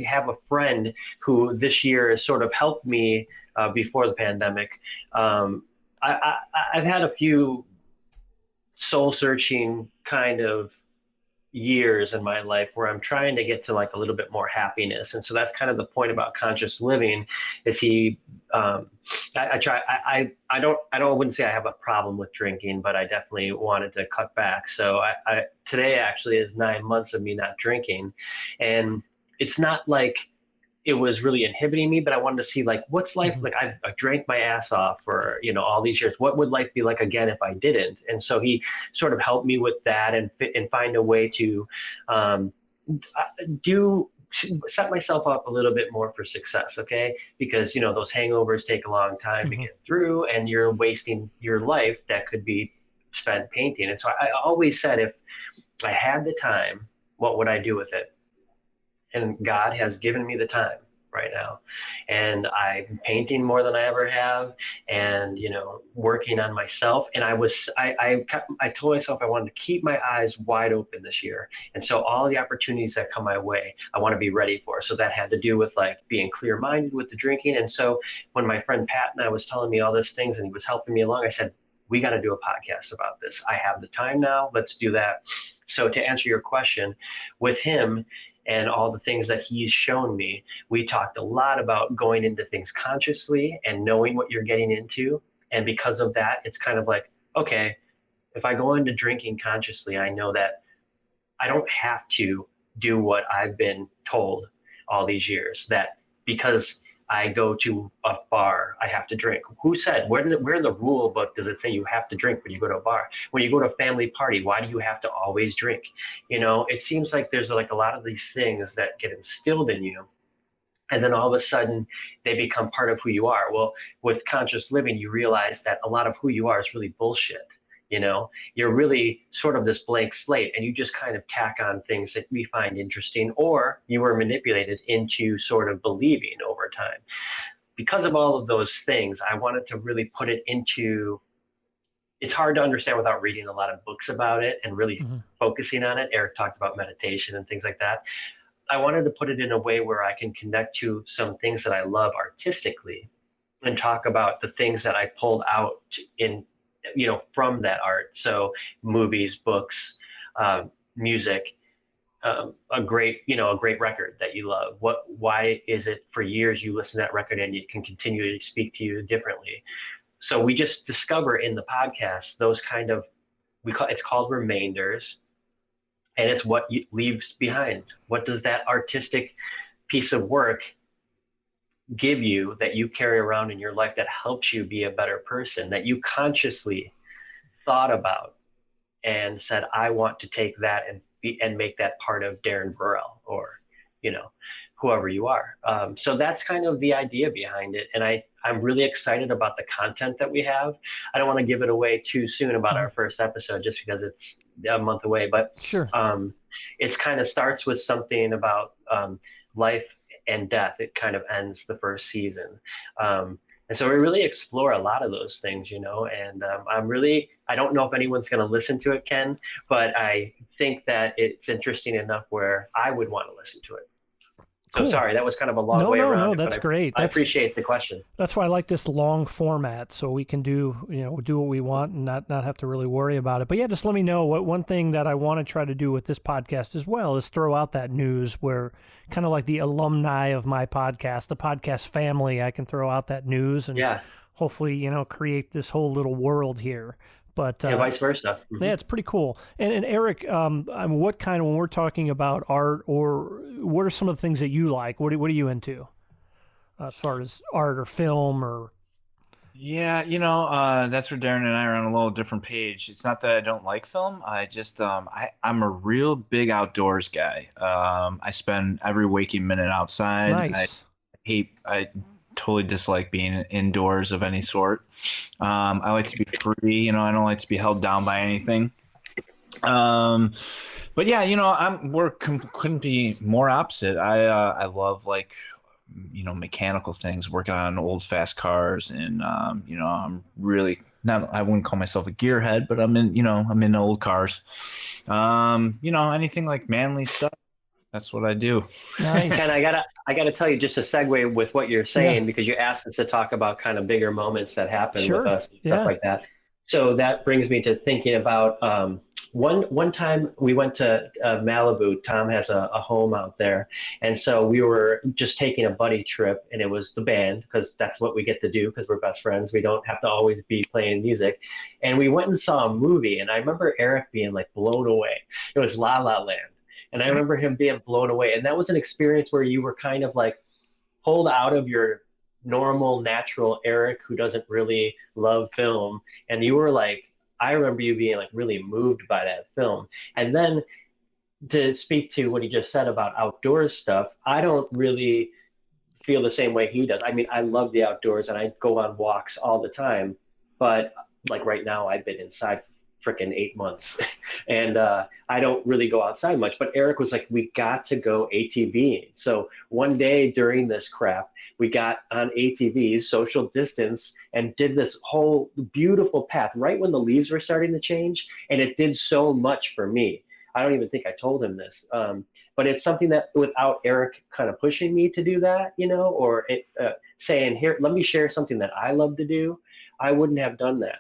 have a friend who this year has sort of helped me before the pandemic. I've had a few soul-searching kind of years in my life where I'm trying to get to like a little bit more happiness, and so that's kind of the point about conscious living. Is I wouldn't say I have a problem with drinking, but I definitely wanted to cut back. So today actually is 9 months of me not drinking, and it's not like it was really inhibiting me, but I wanted to see like what's life like. I drank my ass off for, you know, all these years. What would life be like again if I didn't? And so he sort of helped me with that and find a way to set myself up a little bit more for success. Okay, because you know those hangovers take a long time to get through, and you're wasting your life that could be spent painting. And so I always said, if I had the time, what would I do with it? And God has given me the time right now, and I'm painting more than I ever have, and you know, working on myself. And I told myself I wanted to keep my eyes wide open this year, and so all the opportunities that come my way, I want to be ready for. So that had to do with like being clear-minded with the drinking. And so when my friend Pat and I was telling me all these things, and he was helping me along, I said, we got to do a podcast about this. I have the time now. Let's do that. So to answer your question, with him and all the things that he's shown me, we talked a lot about going into things consciously and knowing what you're getting into. And because of that, it's kind of like, okay, if I go into drinking consciously, I know that I don't have to do what I've been told all these years, that because I go to a bar, I have to drink. Who said? Where in the rule book does it say you have to drink when you go to a bar? When you go to a family party, why do you have to always drink? You know, it seems like there's like a lot of these things that get instilled in you, and then all of a sudden they become part of who you are. Well, with conscious living, you realize that a lot of who you are is really bullshit. You know, you're really sort of this blank slate, and you just kind of tack on things that we find interesting, or you were manipulated into sort of believing over time. Because of all of those things, I wanted to really put it into, it's hard to understand without reading a lot of books about it and really focusing on it. Eric talked about meditation and things like that. I wanted to put it in a way where I can connect to some things that I love artistically and talk about the things that I pulled out in, you know, from that art. So movies, books, music, a great record that you love. Why is it for years you listen to that record and it can continually speak to you differently? So we just discover in the podcast those kind of, it's called remainders, and it's what you leaves behind. What does that artistic piece of work give you that you carry around in your life that helps you be a better person, that you consciously thought about and said, I want to take that and make that part of Darren Vorel, or, you know, whoever you are. So that's kind of the idea behind it. And I'm really excited about the content that we have. I don't want to give it away too soon about our first episode, just because it's a month away, but sure. It's kind of starts with something about life and death. It kind of ends the first season. And so we really explore a lot of those things, and I don't know if anyone's going to listen to it, Ken, but I think that it's interesting enough where I would want to listen to it. So Cool. Sorry, that was kind of a long way around. No, that's great. I appreciate the question. That's why I like this long format, so we can do what we want and not have to really worry about it. But yeah, just let me know one thing that I want to try to do with this podcast as well is throw out that news where kind of like the alumni of my podcast, the podcast family, I can throw out that news and hopefully, create this whole little world here. But vice versa. Mm-hmm. Yeah, it's pretty cool. And Eric, what kind of, when we're talking about art, or what are some of the things that you like? What are you into as far as art or film or? Yeah, that's where Darren and I are on a little different page. It's not that I don't like film. I just I'm a real big outdoors guy. I spend every waking minute outside. Nice. I totally dislike being indoors of any sort. I like to be free, I don't like to be held down by anything. But yeah, couldn't be more opposite. I love mechanical things, working on old fast cars, and I'm really I wouldn't call myself a gearhead, but I'm in old cars. Anything like manly stuff. That's what I do. Nice. Ken, I gotta tell you, just a segue with what you're saying, because you asked us to talk about kind of bigger moments that happen with us and stuff like that. So that brings me to thinking about one time we went to Malibu. Tom has a home out there, and so we were just taking a buddy trip, and it was the band, because that's what we get to do because we're best friends. We don't have to always be playing music, and we went and saw a movie, and I remember Eric being like blown away. It was La La Land. And I remember him being blown away. And that was an experience where you were kind of like pulled out of your normal, natural Eric who doesn't really love film. And you were like, I remember you being like really moved by that film. And then to speak to what he just said about outdoors stuff, I don't really feel the same way he does. I mean, I love the outdoors and I go on walks all the time. But like right now, I've been inside freaking 8 months and I don't really go outside much. But Eric was like, we got to go ATVing. So one day during this crap, we got on ATVs, social distance, and did this whole beautiful path right when the leaves were starting to change. And it did so much for me. I don't even think I told him this, but it's something that without Eric kind of pushing me to do that, or saying, here, let me share something that I love to do, I wouldn't have done that.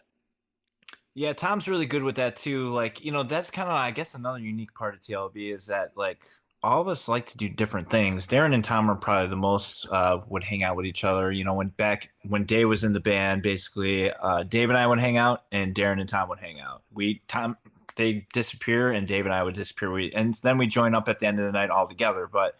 Yeah, Tom's really good with that too. Like, that's kind of, I guess, another unique part of TLB is that like all of us like to do different things. Darren and Tom are probably the most would hang out with each other. When Dave was in the band, basically Dave and I would hang out, and Darren and Tom would hang out. They disappear, and Dave and I would disappear. And then we join up at the end of the night all together. But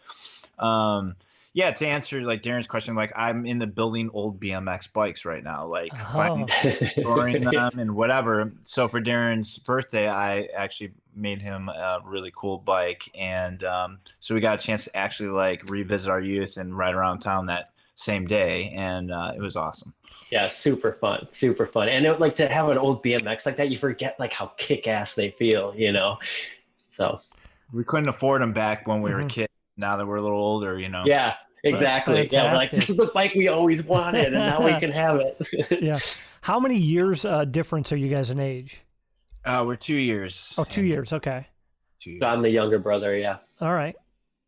yeah, to answer like Darren's question, like I'm in the building old BMX bikes right now, like finding, storing them and whatever. So for Darren's birthday, I actually made him a really cool bike, and so we got a chance to actually like revisit our youth and ride around town that same day, and it was awesome. Yeah, super fun, and like to have an old BMX like that, you forget like how kick-ass they feel, So we couldn't afford them back when we were kids. Now that we're a little older, Yeah, exactly. Yeah, like this is the bike we always wanted, and now we can have it. Yeah. How many years difference are you guys in age? We're 2 years. Oh, 2 years. Okay. 2 years. So I'm the younger brother. Yeah. All right.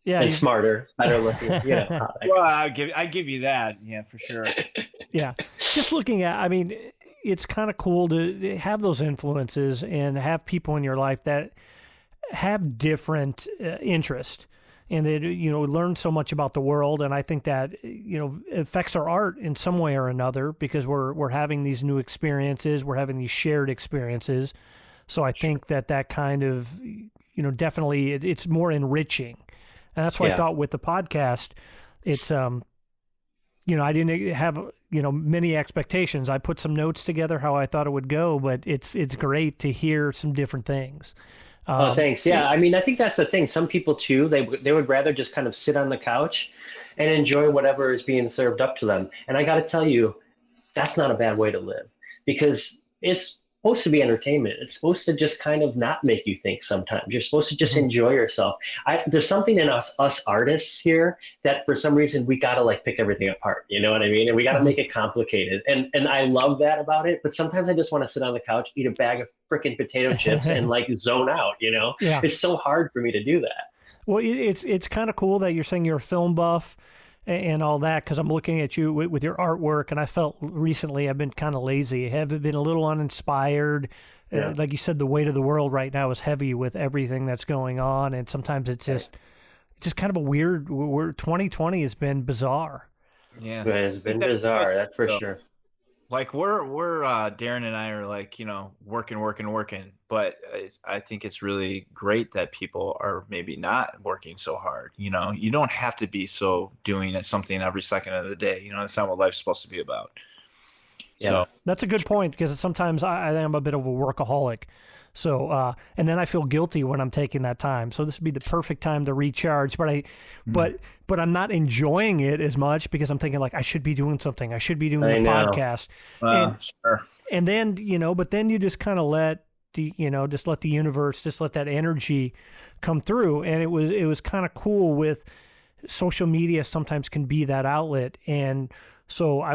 Yeah. And smarter, better looking. Well, I give you that. Yeah, for sure. Yeah. Just looking at, I mean, it's kind of cool to have those influences and have people in your life that have different interests. And they, learn so much about the world, and I think that affects our art in some way or another because we're having these new experiences, we're having these shared experiences. So I think that kind of definitely it's more enriching, and that's why I thought with the podcast, it's I didn't have many expectations. I put some notes together how I thought it would go, but it's great to hear some different things. Oh, thanks. Yeah. I mean, I think that's the thing. Some people too, they would rather just kind of sit on the couch and enjoy whatever is being served up to them. And I got to tell you, that's not a bad way to live, because it's supposed to be entertainment. It's supposed to just kind of not make you think sometimes. You're supposed to just enjoy yourself. There's something in us artists here that for some reason we gotta like pick everything apart. You know what I mean? And we gotta make it complicated. And I love that about it. But sometimes I just want to sit on the couch, eat a bag of freaking potato chips, and like zone out. You know? Yeah. It's so hard for me to do that. Well, it's kind of cool that you're saying you're a film buff and all that, because I'm looking at you with your artwork, and I felt recently I've been kind of lazy. I have been a little uninspired. Yeah. Like you said, the weight of the world right now is heavy with everything that's going on, and sometimes it's just kind of a weird. 2020 has been bizarre. Yeah, It's been bizarre, that's for sure. Like we're Darren and I are like, you know, working, but I think it's really great that people are maybe not working so hard. You know, you don't have to be so doing something every second of the day. You know, that's not what life's supposed to be about. Yeah. So That's a good point, because sometimes I am a bit of a workaholic. So, and then I feel guilty when I'm taking that time. So this would be the perfect time to recharge. But I'm not enjoying it as much because I'm thinking like I should be doing something. I should be doing the podcast. sure. And then, you know, but then you just kind of let the universe, just let that energy come through. And it was kind of cool with social media sometimes can be that outlet. And so I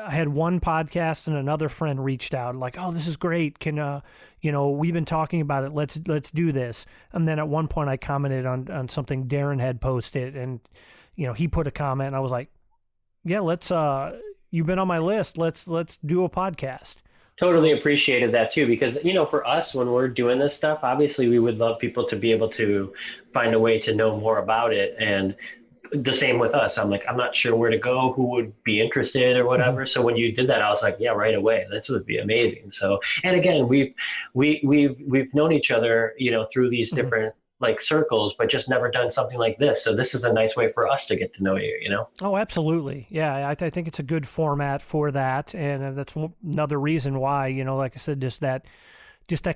had one podcast and another friend reached out like, oh, this is great. Can, we've been talking about it. Let's do this. And then at one point I commented on something Darren had posted, and, you know, he put a comment and I was like, yeah, let's, you've been on my list. Let's do a podcast. Totally appreciated that too, because, you know, for us, when we're doing this stuff, obviously we would love people to be able to find a way to know more about it. And the same with us. I'm like, I'm not sure where to go, who would be interested or whatever. So when you did that, I was like, yeah, right away. This would be amazing. So, and again, we've known each other, you know, through these different like circles, but just never done something like this. So this is a nice way for us to get to know you, you know? Oh, absolutely. Yeah. I think it's a good format for that. And that's another reason why, you know, like I said, just that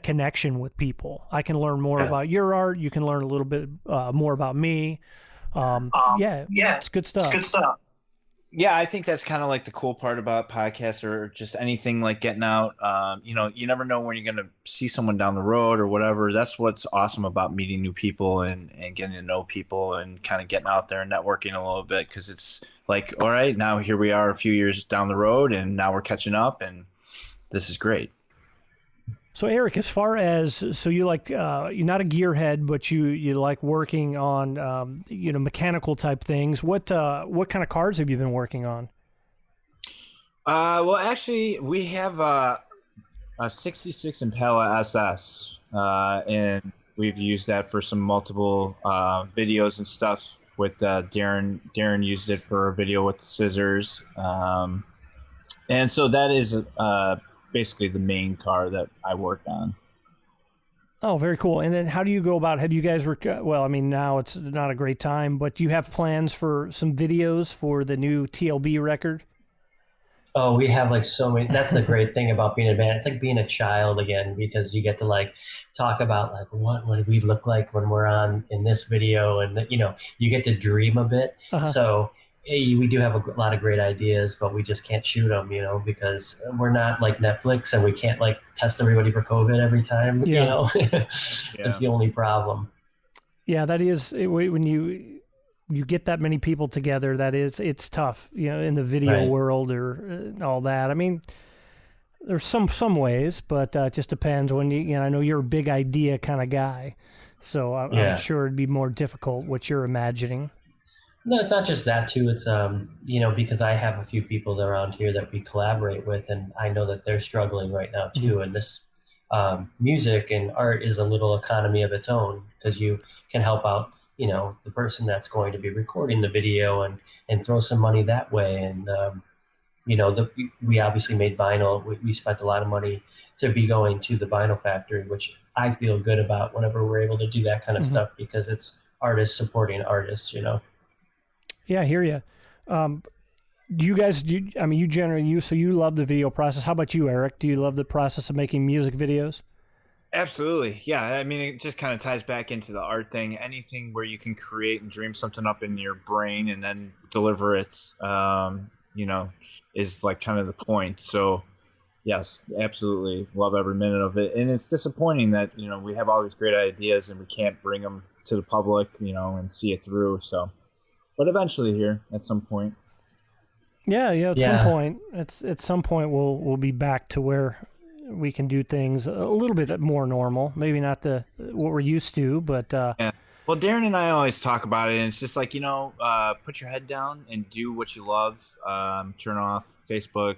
connection with people. I can learn more about your art. You can learn a little bit more about me. It's good stuff. Yeah, I think that's kind of like the cool part about podcasts or just anything like getting out. You know, you never know when you're going to see someone down the road or whatever. That's what's awesome about meeting new people and getting to know people and kind of getting out there and networking a little bit, because it's like, all right, now here we are a few years down the road and now we're catching up, and this is great. So Eric, as far as, so you like, you're not a gearhead, but you like working on, mechanical type things. What kind of cars have you been working on? Well, actually, we have a 66 Impala SS, and we've used that for some multiple videos and stuff with Darren. Darren used it for a video with the scissors. And so that is basically the main car that I work on. Oh, very cool. And then how do you go about, have you guys, well, I mean, now it's not a great time, but do you have plans for some videos for the new TLB record? Oh, we have like so many. That's the great thing about being a band. It's like being a child again, because you get to like talk about like what we look like when we're on in this video, and you know, you get to dream a bit. So we do have a lot of great ideas, but we just can't shoot them, you know, because we're not like Netflix and we can't like test everybody for COVID every time. You know, That's the only problem. Yeah, that is when you get that many people together. It's tough, you know, in the video world or all that. I mean, there's some ways, but it just depends when I know you're a big idea kind of guy, so I'm sure it'd be more difficult what you're imagining. No, it's not just that too. It's, because I have a few people around here that we collaborate with, and I know that they're struggling right now too. And this music and art is a little economy of its own, because you can help out, you know, the person that's going to be recording the video and throw some money that way. And, we obviously made vinyl. We spent a lot of money to be going to the vinyl factory, which I feel good about whenever we're able to do that kind of stuff, because it's artists supporting artists, you know? Yeah, I hear you. Do you guys, so you love the video process. How about you, Eric? Do you love the process of making music videos? Absolutely. Yeah. I mean, it just kind of ties back into the art thing. Anything where you can create and dream something up in your brain and then deliver it, is like kind of the point. So, Yes, absolutely. Love every minute of it. And it's disappointing that, we have all these great ideas and we can't bring them to the public, and see it through. So, but eventually here at some point. Yeah. At some point, at some point we'll be back to where we can do things a little bit more normal. Maybe not what we're used to, but yeah. Well, Darren and I always talk about it, and it's just like, put your head down and do what you love. Turn off Facebook,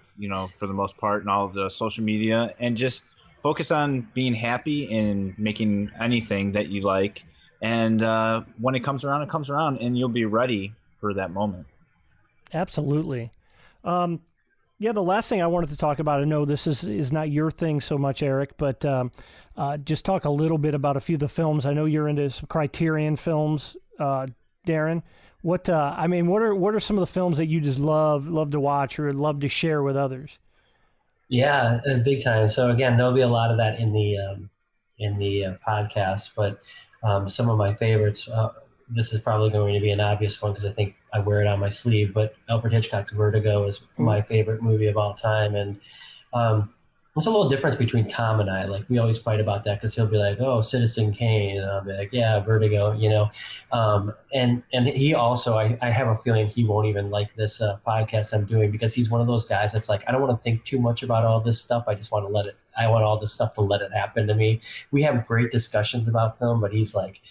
for the most part, and all of the social media, and just focus on being happy and making anything that you like. And when it comes around, and you'll be ready for that moment. Absolutely. Yeah, the last thing I wanted to talk about, I know this is not your thing so much, Eric, but just talk a little bit about a few of the films. I know you're into some Criterion films, Darren. What are some of the films that you just love to watch or love to share with others? Yeah, big time. So again, there'll be a lot of that in the podcast, but some of my favorites. This is probably going to be an obvious one because I think I wear it on my sleeve, but Alfred Hitchcock's Vertigo is my favorite movie of all time. And there's a little difference between Tom and I. Like, we always fight about that because he'll be like, oh, Citizen Kane. And I'll be like, yeah, Vertigo, And he also, I have a feeling he won't even like this podcast I'm doing because he's one of those guys that's like, I don't want to think too much about all this stuff. I just want to I want all this stuff to let it happen to me. We have great discussions about film, but he's like,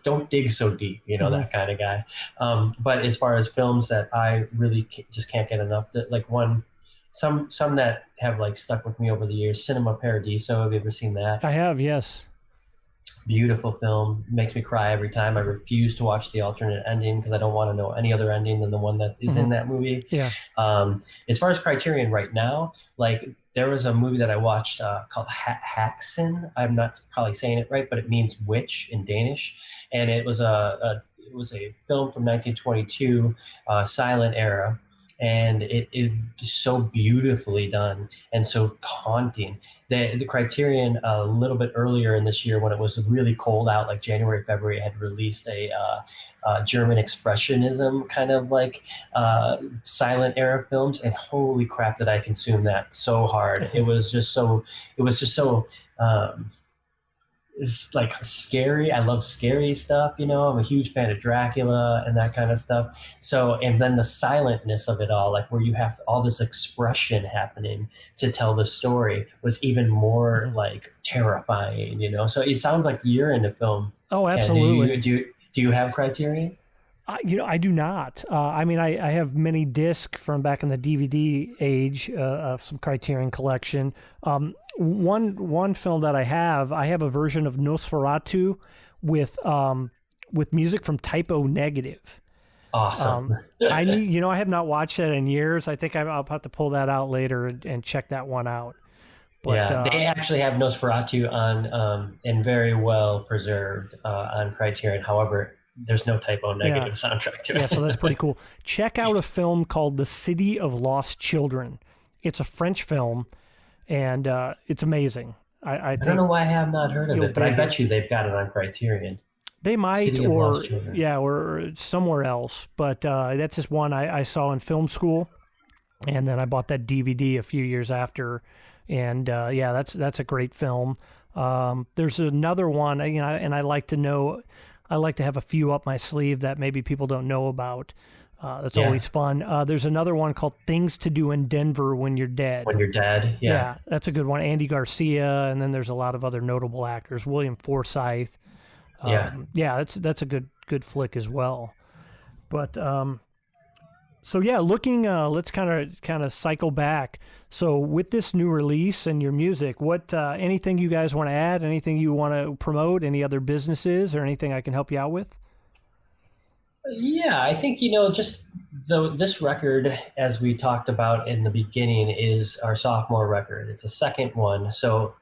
don't dig so deep, that kind of guy. But as far as films that I really just can't get enough, some that have like stuck with me over the years, Cinema Paradiso. Have you ever seen that? I have, yes. Beautiful film, makes me cry every time. I refuse to watch the alternate ending because I don't want to know any other ending than the one that is in that movie. Yeah. As far as Criterion right now, like, there was a movie that I watched called Higginson. I'm not probably saying it right, but it means witch in Danish, and it was a film from 1922, silent era. And it is so beautifully done and so haunting. The Criterion, a little bit earlier in this year when it was really cold out, like January, February, had released a German expressionism kind of like silent era films, and holy crap did I consume that so hard. It was just so it's like scary. I love scary stuff, I'm a huge fan of Dracula and that kind of stuff. So, and then the silentness of it all, like where you have all this expression happening to tell the story, was even more like terrifying, So it sounds like you're into film. Oh, absolutely. Do you have Criterion? I do not. I have many discs from back in the DVD age of some Criterion collection. One film that I have a version of Nosferatu with music from Typo Negative. Awesome. I have not watched that in years. I think I'll have to pull that out later and check that one out. But, they actually have Nosferatu on and very well preserved on Criterion. However, there's no Typo Negative soundtrack to it. Yeah, so that's pretty cool. Check out a film called The City of Lost Children. It's a French film, and it's amazing. I don't know why I have not heard of it, but I bet you they've got it on Criterion. They might, or somewhere else. But that's just one I saw in film school, and then I bought that DVD a few years after, and that's a great film. There's another one, and I like to have a few up my sleeve that maybe people don't know about. That's always fun. There's another one called Things to Do in Denver When You're Dead. When You're Dead, yeah. That's a good one. Andy Garcia, and then there's a lot of other notable actors. William Forsythe. That's a good flick as well. But looking, let's kind of cycle back. So with this new release and your music, what anything you guys want to add? Anything you want to promote? Any other businesses or anything I can help you out with? Yeah, I think just this record, as we talked about in the beginning, is our sophomore record. It's a second one. So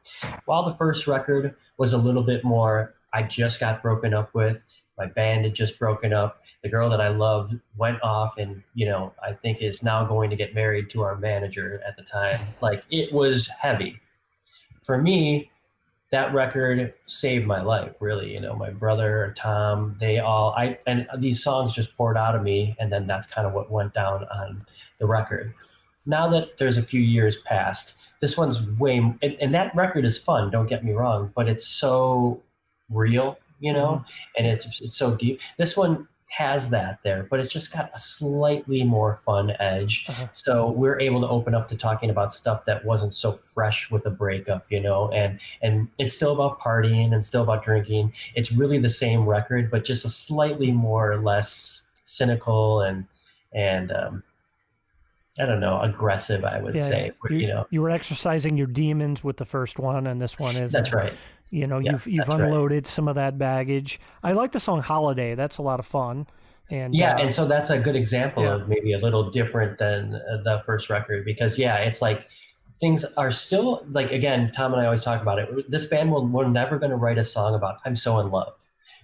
while the first record was a little bit more, I just got broken up with. My band had just broken up. The girl that I loved went off and, I think is now going to get married to our manager at the time. Like, it was heavy. For me, that record saved my life, really. My brother, Tom, and these songs just poured out of me. And then that's kind of what went down on the record. now that there's a few years past, this one's and that record is fun, don't get me wrong, but it's so real, and it's so deep. This one has that there, but it's just got a slightly more fun edge. So we're able to open up to talking about stuff that wasn't so fresh with a breakup, and it's still about partying and still about drinking. It's really the same record, but just a slightly more or less cynical and I don't know, aggressive, I would say. You were exercising your demons with the first one, and this one is. That's right. You've unloaded some of that baggage. I like the song "Holiday." That's a lot of fun. And and so that's a good example of maybe a little different than the first record, because it's like things are still like, again, Tom and I always talk about it. This band we're never going to write a song about "I'm so in love."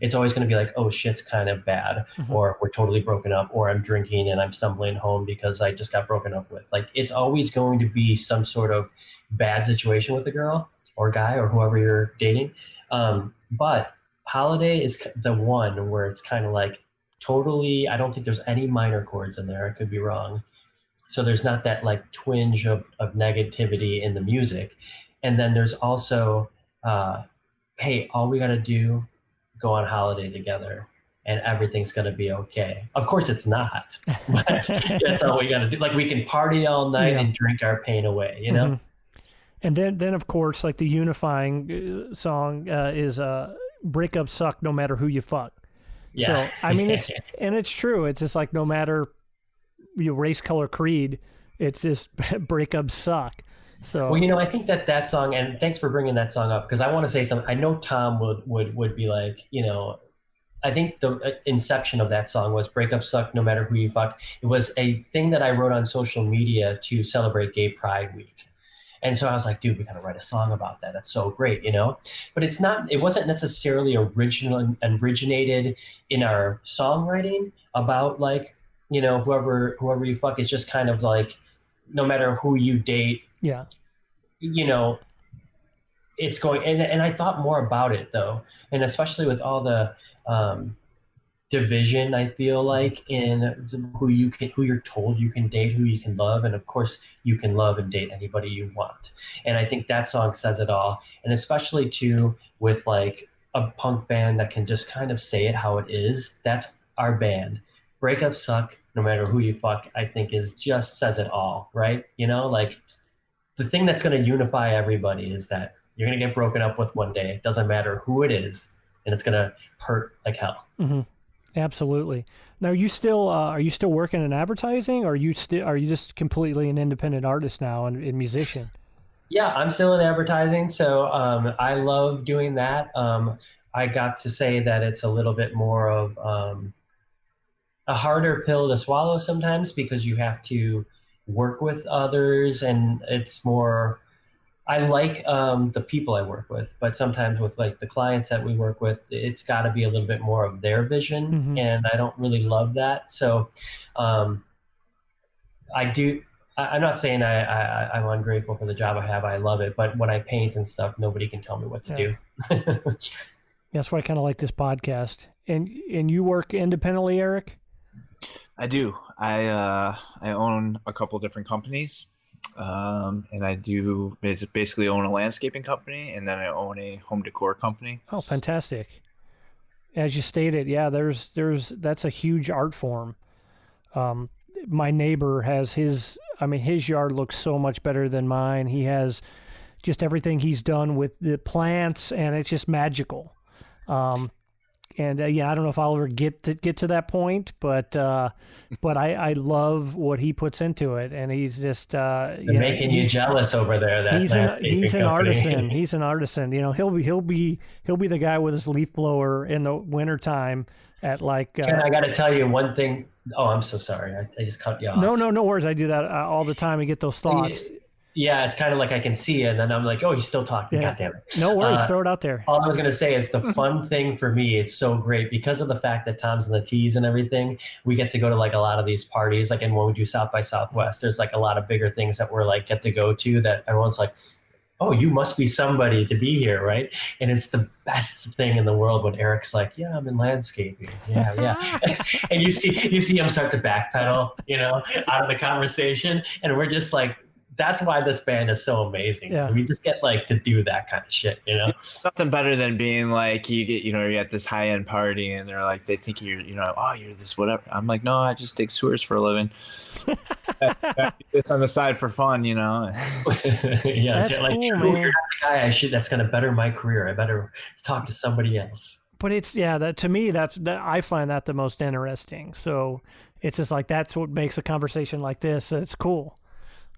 It's always going to be like, oh, shit's kind of bad, or we're totally broken up, or I'm drinking and I'm stumbling home because I just got broken up with. Like, it's always going to be some sort of bad situation with a girl or guy or whoever you're dating. But Holiday is the one where it's kind of like totally, I don't think there's any minor chords in there. I could be wrong. So there's not that like twinge of negativity in the music. And then there's also, hey, all we got to do, go on holiday together and everything's going to be okay. Of course it's not, but that's all we got to do. Like, we can party all night and drink our pain away, And then of course, like the unifying song is breakups suck no matter who you fuck. So, I mean, it's true. It's just like, no matter your race, color, creed, it's just breakups suck. So, well, I think that song, and thanks for bringing that song up, because I want to say something. I know Tom would be like, I think the inception of that song was breakups suck no matter who you fuck. It was a thing that I wrote on social media to celebrate Gay Pride Week. And so I was like, dude, we got to write a song about that. That's so great, But it wasn't necessarily originated in our songwriting about like, whoever you fuck. Is just kind of like, no matter who you date, it's going, and I thought more about it though. And especially with all the division, I feel like, in who you're told you can date, who you can love. And of course you can love and date anybody you want. And I think that song says it all. And especially too, with like a punk band that can just kind of say it how it is. That's our band. Breakups suck no matter who you fuck, I think just says it all, right? Like, the thing that's going to unify everybody is that you're going to get broken up with one day. It doesn't matter who it is, and it's going to hurt like hell. Absolutely. Now, are you still working in advertising, or are you just completely an independent artist now and musician? Yeah, I'm still in advertising, so I love doing that. I got to say that it's a little bit more of a harder pill to swallow sometimes, because you have to work with others, and it's more, I like the people I work with, but sometimes with like the clients that we work with, it's got to be a little bit more of their vision, and I don't really love that. So I'm not saying I'm ungrateful for the job I have. I love it, but when I paint and stuff, nobody can tell me what to do. That's why I kind of like this podcast. And you work independently, Eric? I do. I own a couple different companies, and I do basically own a landscaping company, and then I own a home decor company. Oh, fantastic! As you stated, that's a huge art form. My neighbor has his yard looks so much better than mine. He has just everything he's done with the plants, and it's just magical. And I don't know if I'll ever get to that point, but I love what he puts into it, and he's just making you jealous over there. He's an artisan. He's an artisan. He'll be the guy with his leaf blower in the wintertime at like. Ken, I got to tell you one thing. Oh, I'm so sorry. I just cut you off. No worries. I do that all the time. I get those thoughts. Yeah, it's kind of like I can see it, and then I'm like, oh, he's still talking. Yeah. God damn it. No worries. Throw it out there. All I was going to say is the fun thing for me, it's so great because of the fact that Tom's in the T's and everything. We get to go to like a lot of these parties. Like, and when we do South by Southwest, there's like a lot of bigger things that we're like get to go to that everyone's like, oh, you must be somebody to be here, right? And it's the best thing in the world when Eric's like, yeah, I'm in landscaping. Yeah, yeah. And you see him start to backpedal, out of the conversation. And we're just like, that's why this band is so amazing. Yeah. So we just get like to do that kind of shit, Nothing better than being like, you're at this high end party and they're like, they think you're, oh, you're this whatever. I'm like, no, I just dig sewers for a living. It's on the side for fun, Yeah, that's like, cool, you're man. not the guy that's going to better my career. I better talk to somebody else. But it's, that to me, that I find that the most interesting. So it's just like, that's what makes a conversation like this. It's cool.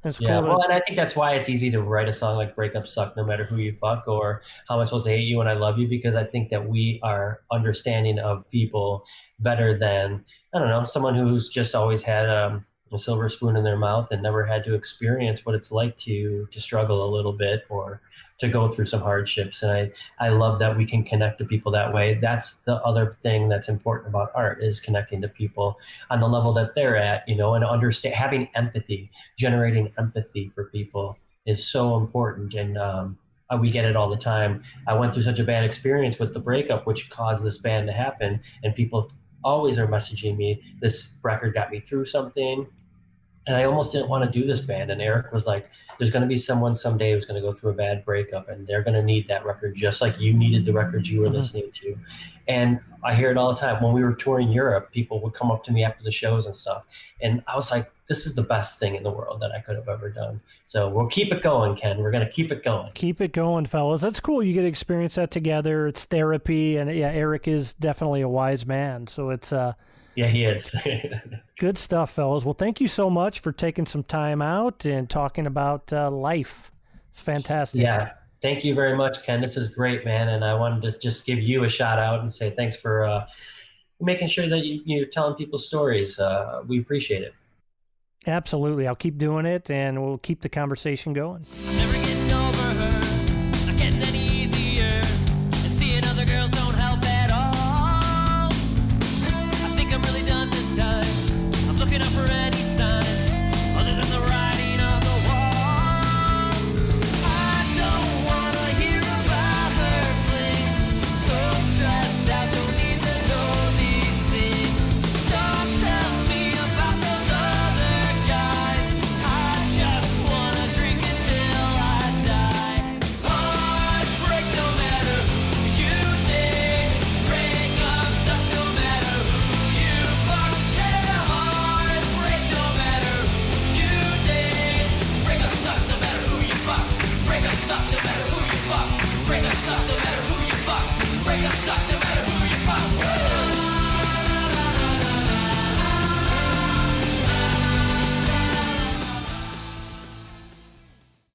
It's Yeah, cool. well, and I think that's why it's easy to write a song like "Breakup Suck" no matter who you fuck, or "How Am I Supposed to Hate You When I Love You," because I think that we are understanding of people better than, I don't know, someone who's just always had a silver spoon in their mouth and never had to experience what it's like to struggle a little bit or to go through some hardships. And I love that we can connect to people that way. That's the other thing that's important about art, is connecting to people on the level that they're at, and understand, having empathy, generating empathy for people is so important. And we get it all the time. I went through such a bad experience with the breakup, which caused this band to happen. And people always are messaging me, this record got me through something. And I almost didn't want to do this band. And Eric was like, there's going to be someone someday who's going to go through a bad breakup, and they're going to need that record just like you needed the records you were listening to. And I hear it all the time. When we were touring Europe, people would come up to me after the shows and stuff. And I was like, this is the best thing in the world that I could have ever done. So we'll keep it going, Ken. We're going to keep it going. Keep it going, fellas. That's cool. You get to experience that together. It's therapy. And yeah, Eric is definitely a wise man. So it's yeah, he is. good stuff, fellas. Well, thank you so much for taking some time out and talking about life. It's fantastic. Yeah. Thank you very much, Ken. This is great, man. And I wanted to just give you a shout out and say thanks for making sure that you're telling people stories. We appreciate it. Absolutely. I'll keep doing it, and we'll keep the conversation going.